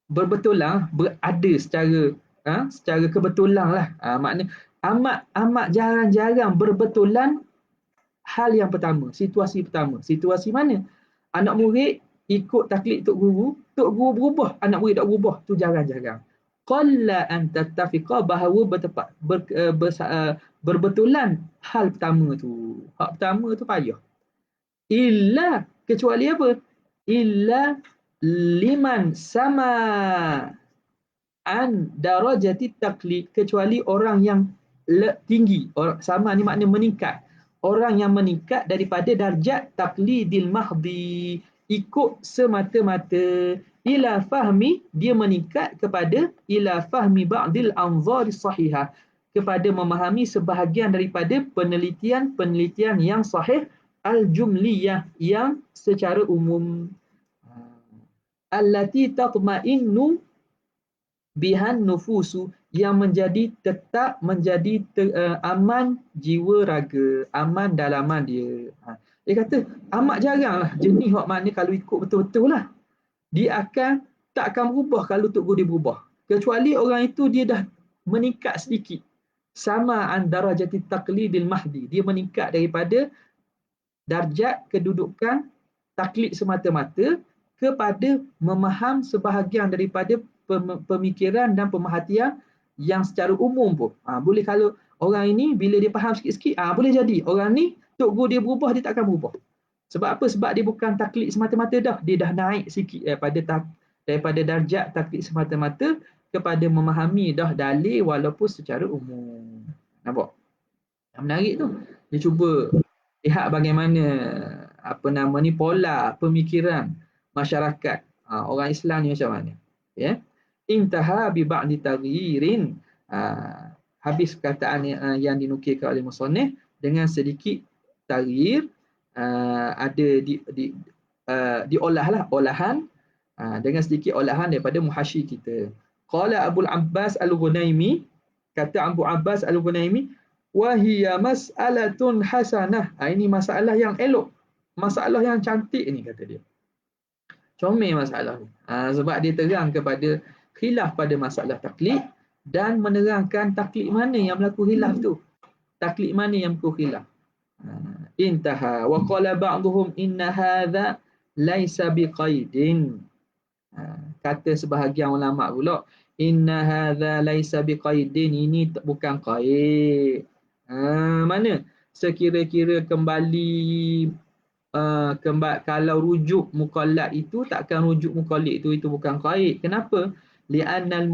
berbetulan, berada secara kebetulan lah. Makna amat jarang-jarang berbetulan hal yang pertama, situasi pertama. Situasi mana? Anak murid ikut taklid tok guru berubah, anak murid tak berubah, tu jarang-jarang. Qalla an tattafiqa, bahawa berbetulan hal pertama tu. Hak pertama tu payah. Illa, kecuali apa? Illa liman sama an darajati taklid, kecuali orang yang tinggi. Sama ni makna meningkat. Orang yang meningkat daripada darjat taklidil mahdi, ikut semata-mata, ila fahmi, dia meningkat kepada ila fahmi ba'dil anzari sahihah, kepada memahami sebahagian daripada penelitian-penelitian yang sahih al-jumliyah yang secara umum. Allati tatma'innu bihan nufusu, yang menjadi tetap menjadi aman jiwa raga, aman dalaman dia. Dia kata amat jaranglah jenis hak mana kalau ikut betul-betul lah, dia tak akan berubah kalau Tok Guru dia berubah. Kecuali orang itu dia dah meningkat sedikit. Sama antara jati taqlidil mahdi. Dia meningkat daripada darjat kedudukan taklid semata-mata kepada memaham sebahagian daripada pemikiran dan pemerhatian yang secara umum pun. Boleh kalau orang ini bila dia faham sikit-sikit, boleh jadi orang ni Tok Guru dia berubah, dia tak akan berubah. Sebab apa? Sebab dia bukan taklid semata-mata dah. Dia dah naik sikit daripada darjat taklid semata-mata kepada memahami dah dalil walaupun secara umum. Nampak? Yang menarik tu. Dia cuba lihat bagaimana pola pemikiran masyarakat orang Islam ni macam mana. Ya. Intaha bi ba'di taghyirin. Habis perkataan yang dinukilkan oleh musannif dengan sedikit taghyir, ada diolahlah olahan, dengan sedikit olahan daripada muhasyi kita. Qala Abu Abbas Al-Ghunaimi, kata Abu Abbas Al-Ghunaimi, wa hiya mas'alatun hasanah. Ini masalah yang elok, masalah yang cantik ni, kata dia. Comel masalah ni. Sebab dia terang kepada khilaf pada masalah taklid dan menerangkan taklid mana yang berlaku khilaf tu. Taklid mana yang berlaku khilaf. Intaha wa qala ba'dhum inna hadha laisa biqaidin. Kata sebahagian ulama pula, inna hadha laisa biqaidin, ini bukan qaid. Mana sekira-kira kembali kalau rujuk muqallad itu takkan rujuk muqallid itu bukan qaid. Kenapa? Li'annal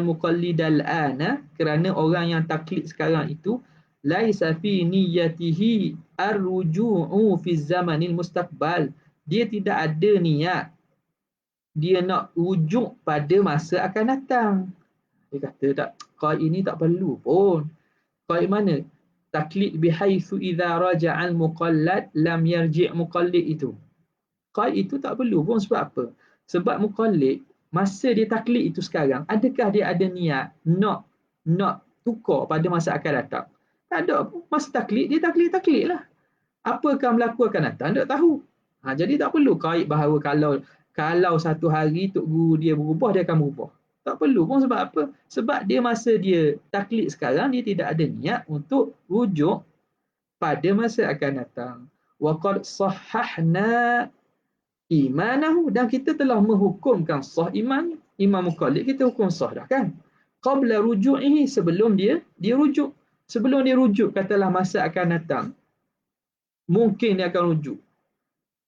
muqallidal ana, kerana orang yang taklid sekarang itu laisa fi niyyatihi ar-ruju'u fi zamanil mustaqbal. Dia tidak ada niat dia nak rujuk pada masa akan datang. Dia kata tak, qaid ini tak perlu pun. Qaid mana? Taklid bihaitsu idza raja'al muqallad lam yarji' muqallid itu. Qaid itu tak perlu pun. Sebab apa? Sebab muqallid masa dia taklid itu sekarang, adakah dia ada niat nak tukar pada masa akan datang? Tak ada. Masa taklid dia taklid lah. Apa akan berlaku akan datang tak tahu. Jadi tak perlu qaid bahawa kalau satu hari Tok Guru dia berubah, dia akan berubah. Tak perlu pun. Sebab apa? Sebab dia masa dia taklid sekarang, dia tidak ada niat untuk rujuk pada masa akan datang. Wa qad sahhahna imanahu, dan kita telah menghukumkan sah iman. Imam muqallid kita hukum sah dah kan. Qabla ruju'ihi, sebelum dia rujuk. Sebelum dia rujuk, katalah masa akan datang, mungkin dia akan rujuk.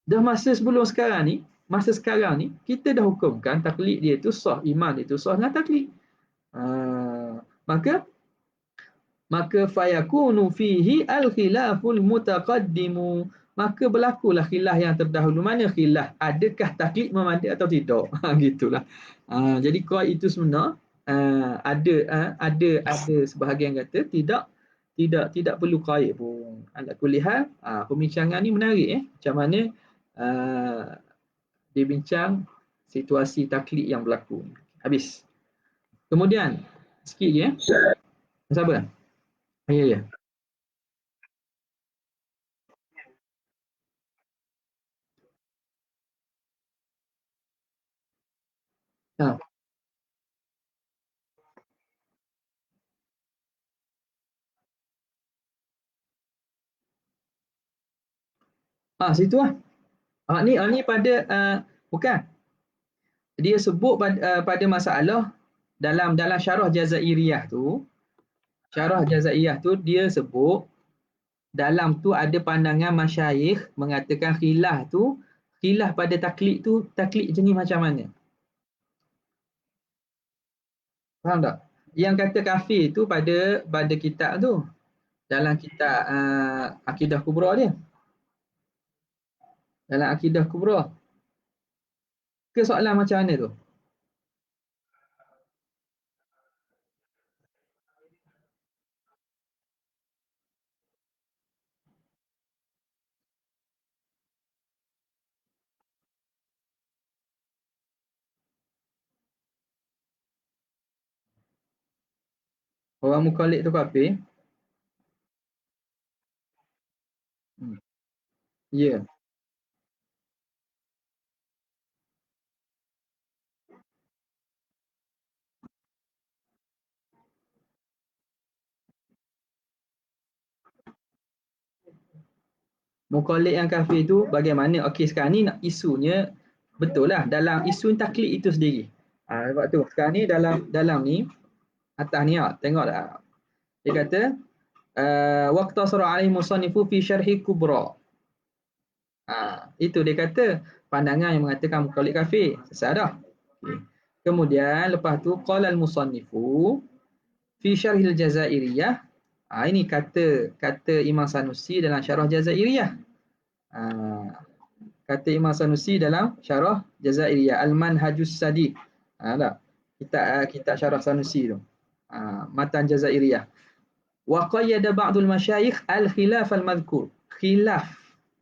Dah masa sebelum sekarang ni, masa sekarang ni kita dah hukumkan taklid dia tu sah, iman dia tu sah dengan taklid. Maka fayakunu fihi al-khilaful mutaqaddimu, maka berlakulah khilaf yang terdahulu. Mana khilaf? Adakah taklid memadai atau tidak? Gitulah. Jadi qaid itu sebenar ada sebahagian kata tidak perlu qaid pun. Ala kulli hal, pembincangan ni menarik macam mana dia bincang situasi taklid yang berlaku. Habis. Kemudian sikit je sabar. Ya. Situ lah. Ni pada bukan. Dia sebut pada masalah dalam syarah Jazairiyah tu. Syarah Jazairiyah tu dia sebut dalam tu ada pandangan masyayikh mengatakan khilaf pada taklid tu, taklid jenis macam mana? Faham tak? Yang kata kafir tu pada kitab tu, dalam kitab Akidah Kubra dia. Dalam Akidah Kubra. Ke soalan macam mana tu? Orang mukallid tu kafir? Hmm. Ya. Mukallid yang kafir tu bagaimana? Okey, sekarang ni nak isunya betul lah dalam isu taklid itu sendiri. Sebab tu sekarang ni dalam ni atas ni tengok tak. Dia kata waqtasara alaihi musannifu fi syarhi kubra. Itu dia kata pandangan yang mengatakan mukallid kafir. Selesai dah. Okay. Kemudian lepas tu qala al-musannifu fi syarhil jazairiyah. Ini kata Imam Sanusi dalam syarah Jazairiyah. Kata Imam Sanusi dalam syarah Jazairiyah Al-Manhajus Sadiq. Tak? Kitab syarah Sanusi tu. Matan Jazairiyah. Wa qayyada ba'dul masyayikh al-khilaf al-madhkur. Khilaf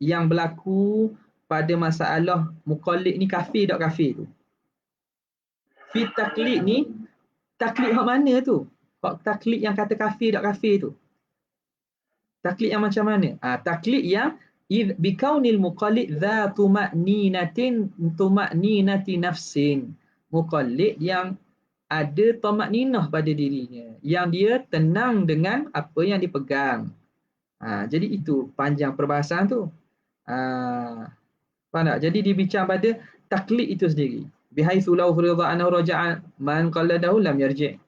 yang berlaku pada masalah mukallid ni kafir tak kafir tu. Fi taklid ni, taklid hak mana tu? Hak taklid yang kata kafir tak kafir tu. Taklid yang macam mana? Taklid yang bikaunil muqallid dha tuma'ninati nafsin. Muqallid yang ada tamakninah pada dirinya, yang dia tenang dengan apa yang dipegang. Jadi itu panjang perbahasan tu. Faham tak? Jadi dia bincang pada taklid itu sendiri. Bihaitsu law furida annahu raja'a man qalladahu lam yarji'.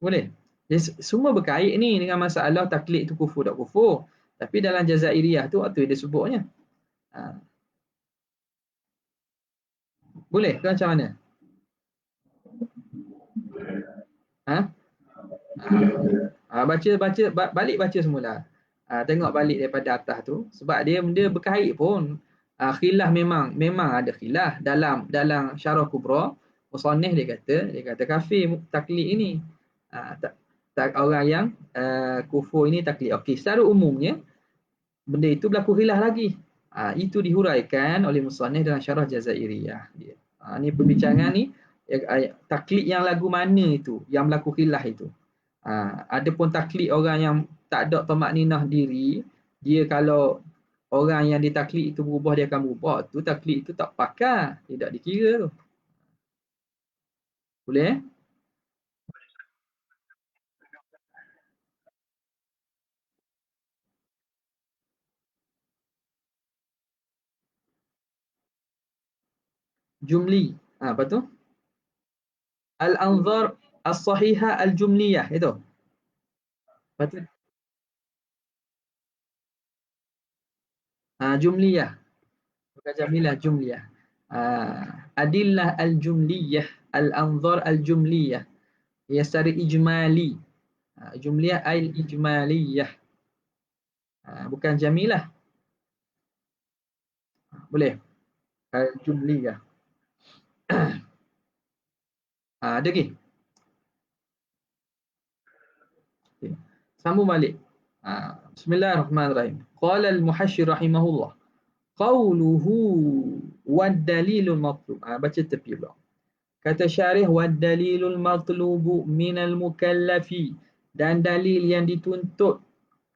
Boleh? Jadi, semua berkait ni dengan masalah taklid itu kufur tak kufur. Tapi dalam Jazairiyah tu waktu dia sebutnya. Boleh ke macam mana? Balik baca semula. Tengok balik daripada atas tu sebab dia berkait pun. Khilaf memang ada khilaf dalam syarah kubra. Musannif dia kata kafir taklid ini. Orang yang kufur ini taklid. Okey, secara umumnya benda itu berlaku khilaf lagi. Itu dihuraikan oleh musannif dalam syarah Jazairiyah dia. Ni perbincangan ni taklid yang lagu mana itu yang berlaku khilaf itu. Adapun taklid orang yang tak ada tamakninah diri, dia kalau orang yang ditaklid itu berubah dia akan berubah, tu taklid itu tak pakar, tidak dikira tu. Boleh? Jumli. Apa tu? Al-anzar as-sahihah al-jumliyah itu. Apa tu? Jumliyah. Bukan jamilah, jumliyah. Adillah al-jumliyah, al-anzar al-jumliyah. Ia secara ijmali. Jumliyah al-ijmaliyah. Bukan jamilah. Boleh? Al-jumliyah. Ada lagi? Okay. Sambung balik. Bismillahirrahmanirrahim. Qala al-muhasyir rahimahullah. Qawluhu wad dalilul matlub. Baca tepi pula. Kata syarih wad dalilul matlubu minal mukallafi, dan dalil yang dituntut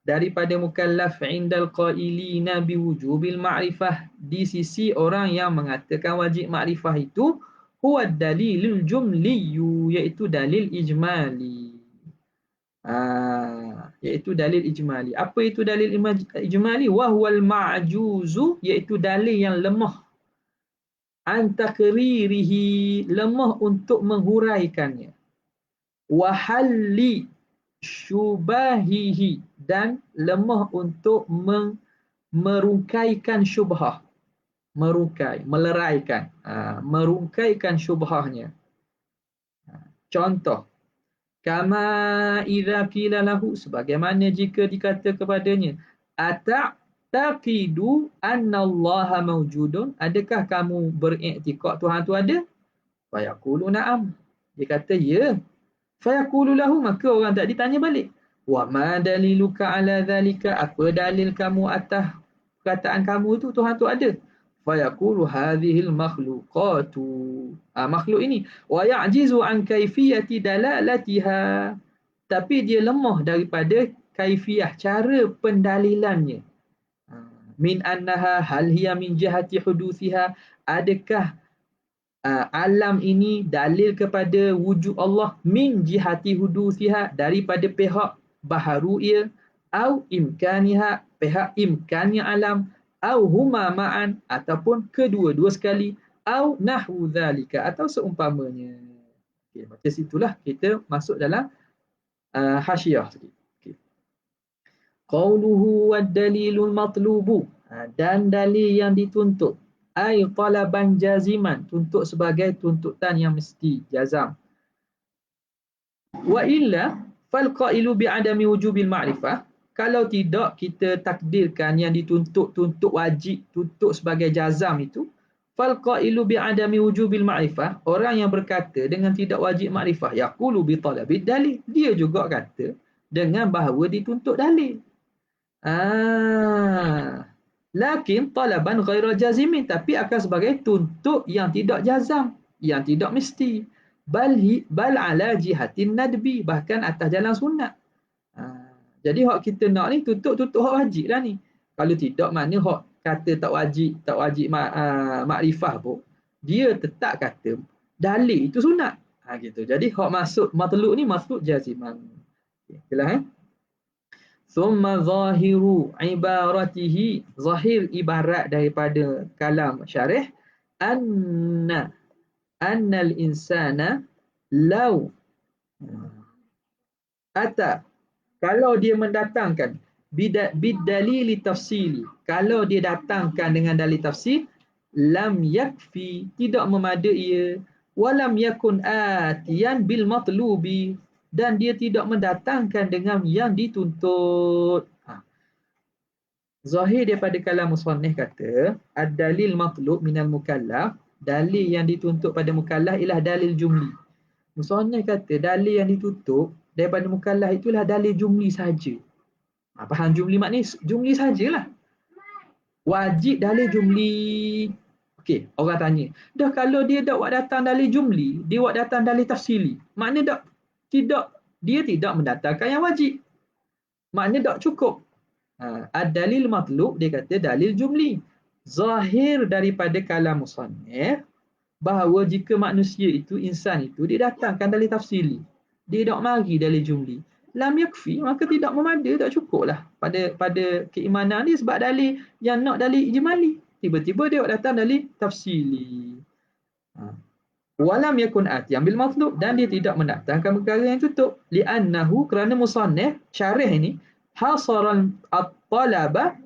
daripada mukallaf indal qailina biwujubil ma'rifah, di sisi orang yang mengatakan wajib makrifah itu huwa dalilul jumliyu, iaitu dalil ijmali. Iaitu dalil ijmali. Apa itu dalil ijmali? Wahwal ma'juzu, iaitu dalil yang lemah. Antakririhi, lemah untuk menghuraikannya. Wahalli syubahihi, dan lemah untuk merungkaikan syubhah. Meleraikan. Merungkaikan syubhahnya. Contoh, kama idza qila lahu, sebagaimana jika dikata kepadanya, ataqidu annallaha mawjudun, adakah kamu beriktikad Tuhan tu ada? Fayaqulu na'am, dia kata ya. Fayaqulu lahu, maka orang tak ditanya balik, wa ma daliluka ala dhalika, apa dalil kamu atas perkataan kamu tu Tuhan tu ada? fayaqulu hadhil makhluqatu, makhluk ini, wa ya'jizu an kaifiyati dalalatiha, tapi dia lemah daripada kaifiah, cara pendalilannya. Min annaha hal hiya min jihati hudusiha, adakah alam ini dalil kepada wujud Allah, min jihati hudusiha, daripada pihak baharu ia, au imkaniha, pihak imkannya alam, au huma ma'an, ataupun kedua-dua sekali, au nahwu zalika, atau seumpamanya. Okay, macam situlah kita masuk dalam hasyiah sikit. Okay. Qauluhu wad dalilul matlubu, dan dalil yang dituntut, ai talaban jaziman, tuntut sebagai tuntutan yang mesti jazam. Wa illa fal qailu bi adami wujubil ma'rifah, kalau tidak kita takdirkan yang dituntut tuntut wajib, tuntut sebagai jazam itu, fal qailu bi adami wujubil ma'rifah, orang yang berkata dengan tidak wajib makrifah, yaqulu bi talabid dalil, dia juga kata dengan bahawa dituntut dalil. Lakin talaban ghaira jazimin, tapi akan sebagai tuntut yang tidak jazam, yang tidak mesti. Bal ala jihatin nadbi, bahkan atas jalan sunat. Jadi hak kita nak ni tuntut hak wajib lah ni. Kalau tidak, mana hak kata tak wajib makrifah pun, dia tetap kata dalil itu sunat. Gitu. Jadi hak maksud matlub ni maksud jaziman. Jelas Thumma zahiru ibaratihi, zahir ibarat daripada kalam syarih, annal insana law ata, kalau dia mendatangkan bidalili tafsili, kalau dia datangkan dengan dalil tafsir, lam yakfi, tidak memadai ia, walam yakun atiyan bil matlubi, dan dia tidak mendatangkan dengan yang dituntut. Zahir daripada kalam musannif kata, ad-dalil matlub minal mukallaf, dalil yang dituntut pada mukallaf ialah dalil jumli. Musannif kata dalil yang dituntut daripada mukallaf itulah dalil jumli saja. Faham jumli maknanya jumli sajalah. Wajib dalil jumli. Okey, orang tanya, dah kalau dia dak datang dalil jumli, dia datang dalil tafsili, makna dak dia tidak mendatangkan yang wajib. Makna tak cukup. Ad-dalil matlub, dia kata dalil jumli. Zahir daripada kalam musannif bahawa jika manusia itu, insan itu, dia datangkan dalil tafsili, dia tak mari dalil jumli, lam yakfi, maka tidak memadai, tak cukup lah pada keimanan dia, sebab dalil yang nak dalil ijmali, tiba-tiba dia datang dalil tafsili. Walam yakun atiyan bil matlub, dan dia tidak mendatangkan perkara yang tutup, li'annahu, kerana musannif syarih ini hasaran at-talaba,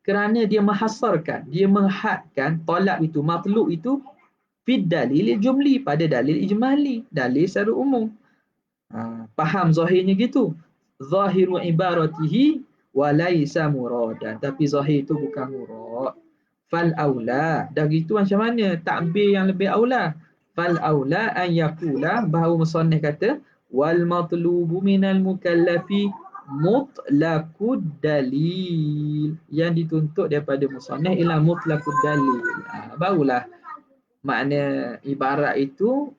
kerana dia menghasarkan, dia menghadkan talab itu, matlub itu, fid dalil jumli, pada dalil ijmali, dalil secara umum. Faham zahirnya gitu, zahiru ibaratihi wa laisa muradan, tapi zahir itu bukan murad. Fal aula, dah gitu macam mana takbir yang lebih aula? Fal aula an yaqula, bahawa musannif kata wal matlubu minal mukallafi mutlaqud dalil, yang dituntut daripada musannif ialah mutlaqud dalil. Barulah makna ibarat itu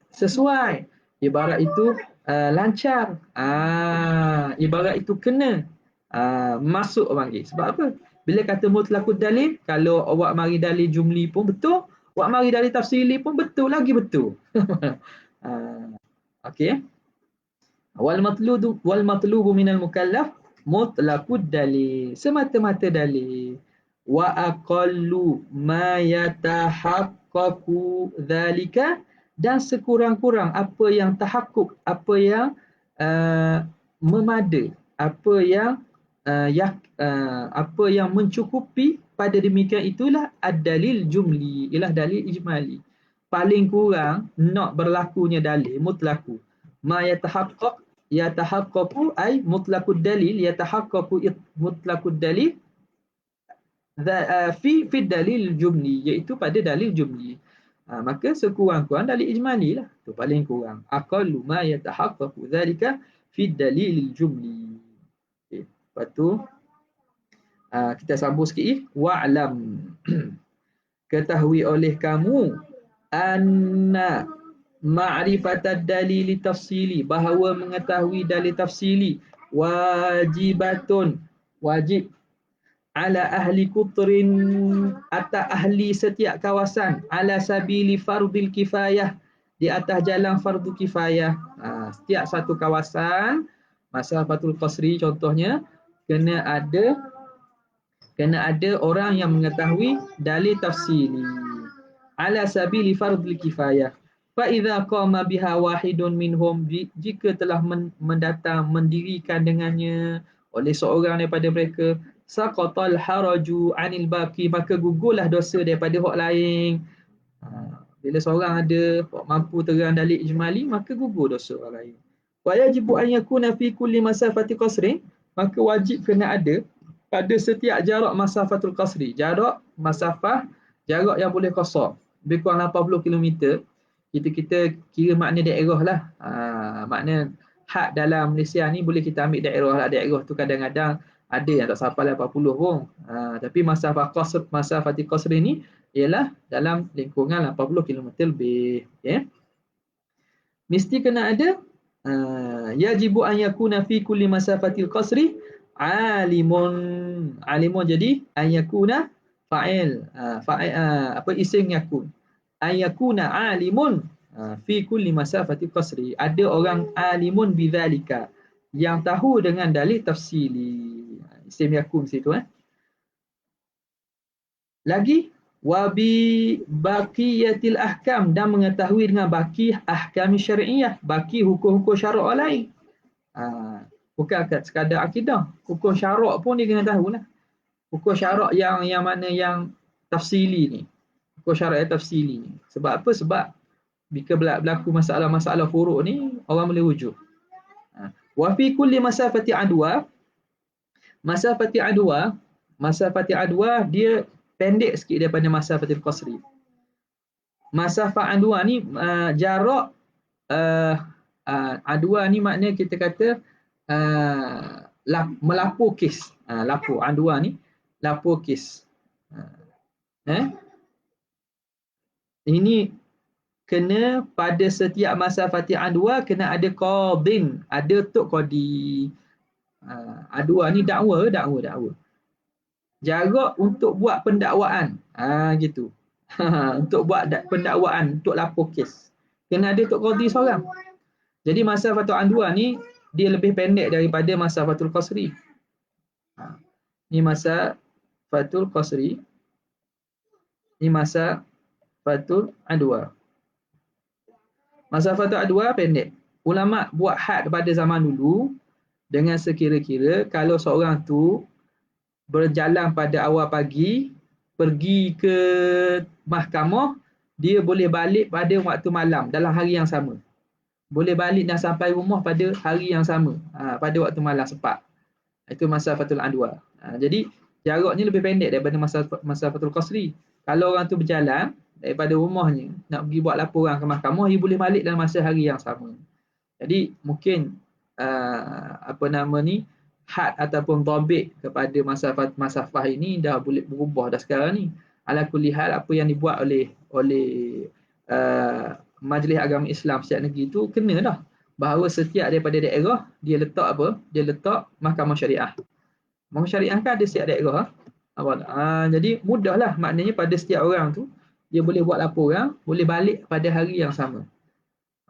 sesuai, ibarat itu lancar, ibarat itu kena masuk panggil. Sebab apa? Bila kata mutlaqud dalil, kalau awak mari dalil jumli pun betul, awak mari dalil tafsili pun betul, lagi betul. Okey. Wal matlubu minal mukallaf mutlaqud dalil, semata-mata dalil. Wa aqallu ma yatahaqqaqu dzalika, dan sekurang-kurang apa yang tahakkuk, apa yang memada, apa yang mencukupi pada demikian itulah ad-dalil jumli, ialah dalil ijmali. Paling kurang nak berlakunya dalil mutlaku. Ma yatahaqqaqu ay mutlaqud dalil, yatahaqqaqu mutlaqud dalil fi dalil jumli, iaitu pada dalil jumli. Maka sekurang-kurang dalil ijmali lah, tu paling kurang. Aqallu ma yatahaqqaqu dzalika fi dalil jumli. Lepas tu Kita sambung sikit. Wa'lam. Ketahui oleh kamu anna ma'rifatad dalili tafsili, bahawa mengetahui dalil tafsili wajibatun, wajib, ala ahli kutrin, atas ahli setiap kawasan, ala sabili fardil kifayah, di atas jalan fardu kifayah. Setiap satu kawasan masafatul qasri contohnya kena ada orang yang mengetahui dalil tafsili ala sabili fardil kifayah. Fa idza qama biha wahidun minhum, jika telah mendatang mendirikan dengannya oleh seorang daripada mereka, saqatal haraju anil baqi, maka gugurlah dosa daripada hak lain. Bila seorang ada mampu terang dalil ijmali, maka gugur dosa orang lain. Wa yajibu an yakuna fi kulli masafati qasrin, maka wajib kena ada pada setiap jarak masafatul qasri, jarak yang boleh qasar, lebih kurang 80 km. Kita kira makna daerah lah. Makna had dalam Malaysia ni boleh kita ambil daerah lah. Daerah tu kadang-kadang ada yang tak sampai 80 pun. Tapi masafatul qasri ni ialah dalam lingkungan 80 km lebih. Okay? Mesti kena ada yajibu an yakuna fi kulli masafatil qasri alimun. Alimun jadi an yakuna fa'il, isim yakun. An yakuna alimun fi kulli masafatil qasri. Ada orang alimun bidzalika, yang tahu dengan dalil tafsili. Isim yakun situ Lagi wabi baqiyatil ahkam, dan mengetahui dengan baki ahkam syar'iyah, baki hukum-hukum syarak lain. Bukan sekadar akidah, hukum syarak pun dia kena tahulah. Hukum syarak yang mana yang tafsili ni. Hukum syarak yang tafsili ni. Sebab apa? Sebab jika berlaku masalah-masalah furuk ni, orang boleh rujuk. Wa fi kulli masafati adwa, masafati adwa dia pendek sikit daripada masafatul qasri. Masafah adwa ni jarak adwa ni maknanya kita kata melapur kes. Lapur adwa ni lapur kes. Ini kena pada setiap masafati adwa kena ada qadin, ada tok qadi. Adwa ni dakwa. Jarak untuk buat pendakwaan. Gitu. Untuk buat pendakwaan, untuk lapor kes, kena ada tok qadi seorang. Jadi masafatul adwa ni dia lebih pendek daripada masafatul qasri. Ni masafatul qasri. Ni masafatul adwa. Masafatul adwa pendek. Ulama buat had pada zaman dulu dengan sekira-kira kalau seorang tu berjalan pada awal pagi, pergi ke mahkamah, dia boleh balik pada waktu malam dalam hari yang sama. Boleh balik dan sampai rumah pada hari yang sama, pada waktu malam sepat. Itu masafatul adwa. Jadi jaraknya lebih pendek daripada masafatul qasri. Kalau orang tu berjalan daripada rumahnya nak pergi buat laporan ke mahkamah, dia boleh balik dalam masa hari yang sama. Jadi mungkin had ataupun dhabit kepada masafah ini dah boleh berubah dah sekarang ni. Ala kulli hal, apa yang dibuat oleh Majlis Agama Islam setiap negeri tu kena dah, bahawa setiap daripada daerah dia letak apa? Dia letak mahkamah syariah. Mahkamah syariah kan ada setiap daerah. Jadi mudahlah, maknanya pada setiap orang tu dia boleh buat laporan, boleh balik pada hari yang sama.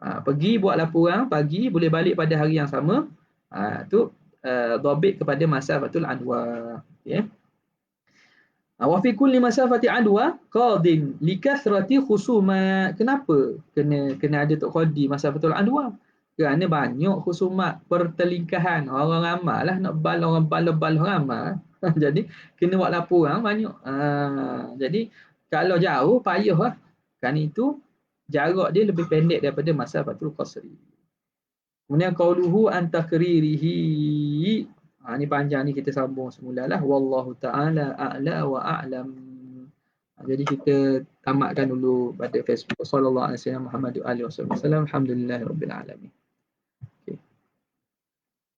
Pergi buat laporan pagi, boleh balik pada hari yang sama. Tu dhabit kepada masafatul adwa. Okay. Wa fi kulli masafati adwa qadin likathrati khusumat. Kenapa kena ada tok qadi masafatul adwa? Kerana banyak khusumat, pertelingkahan. Orang ramai lah nak orang bal ramai. Jadi kena buat laporan banyak. Jadi kalau jauh payah lah. Kan itu jarak dia lebih pendek daripada masafatul qasri. Kemudian qauluhu an takririhi. Ni panjang ni, kita sambung semula lah. Wallahu ta'ala a'la wa a'lam. Jadi kita tamatkan dulu pada Facebook. Sallallahu alaihi wasallam Muhammad wa alihi wasallam. Alhamdulillahirabbil alamin.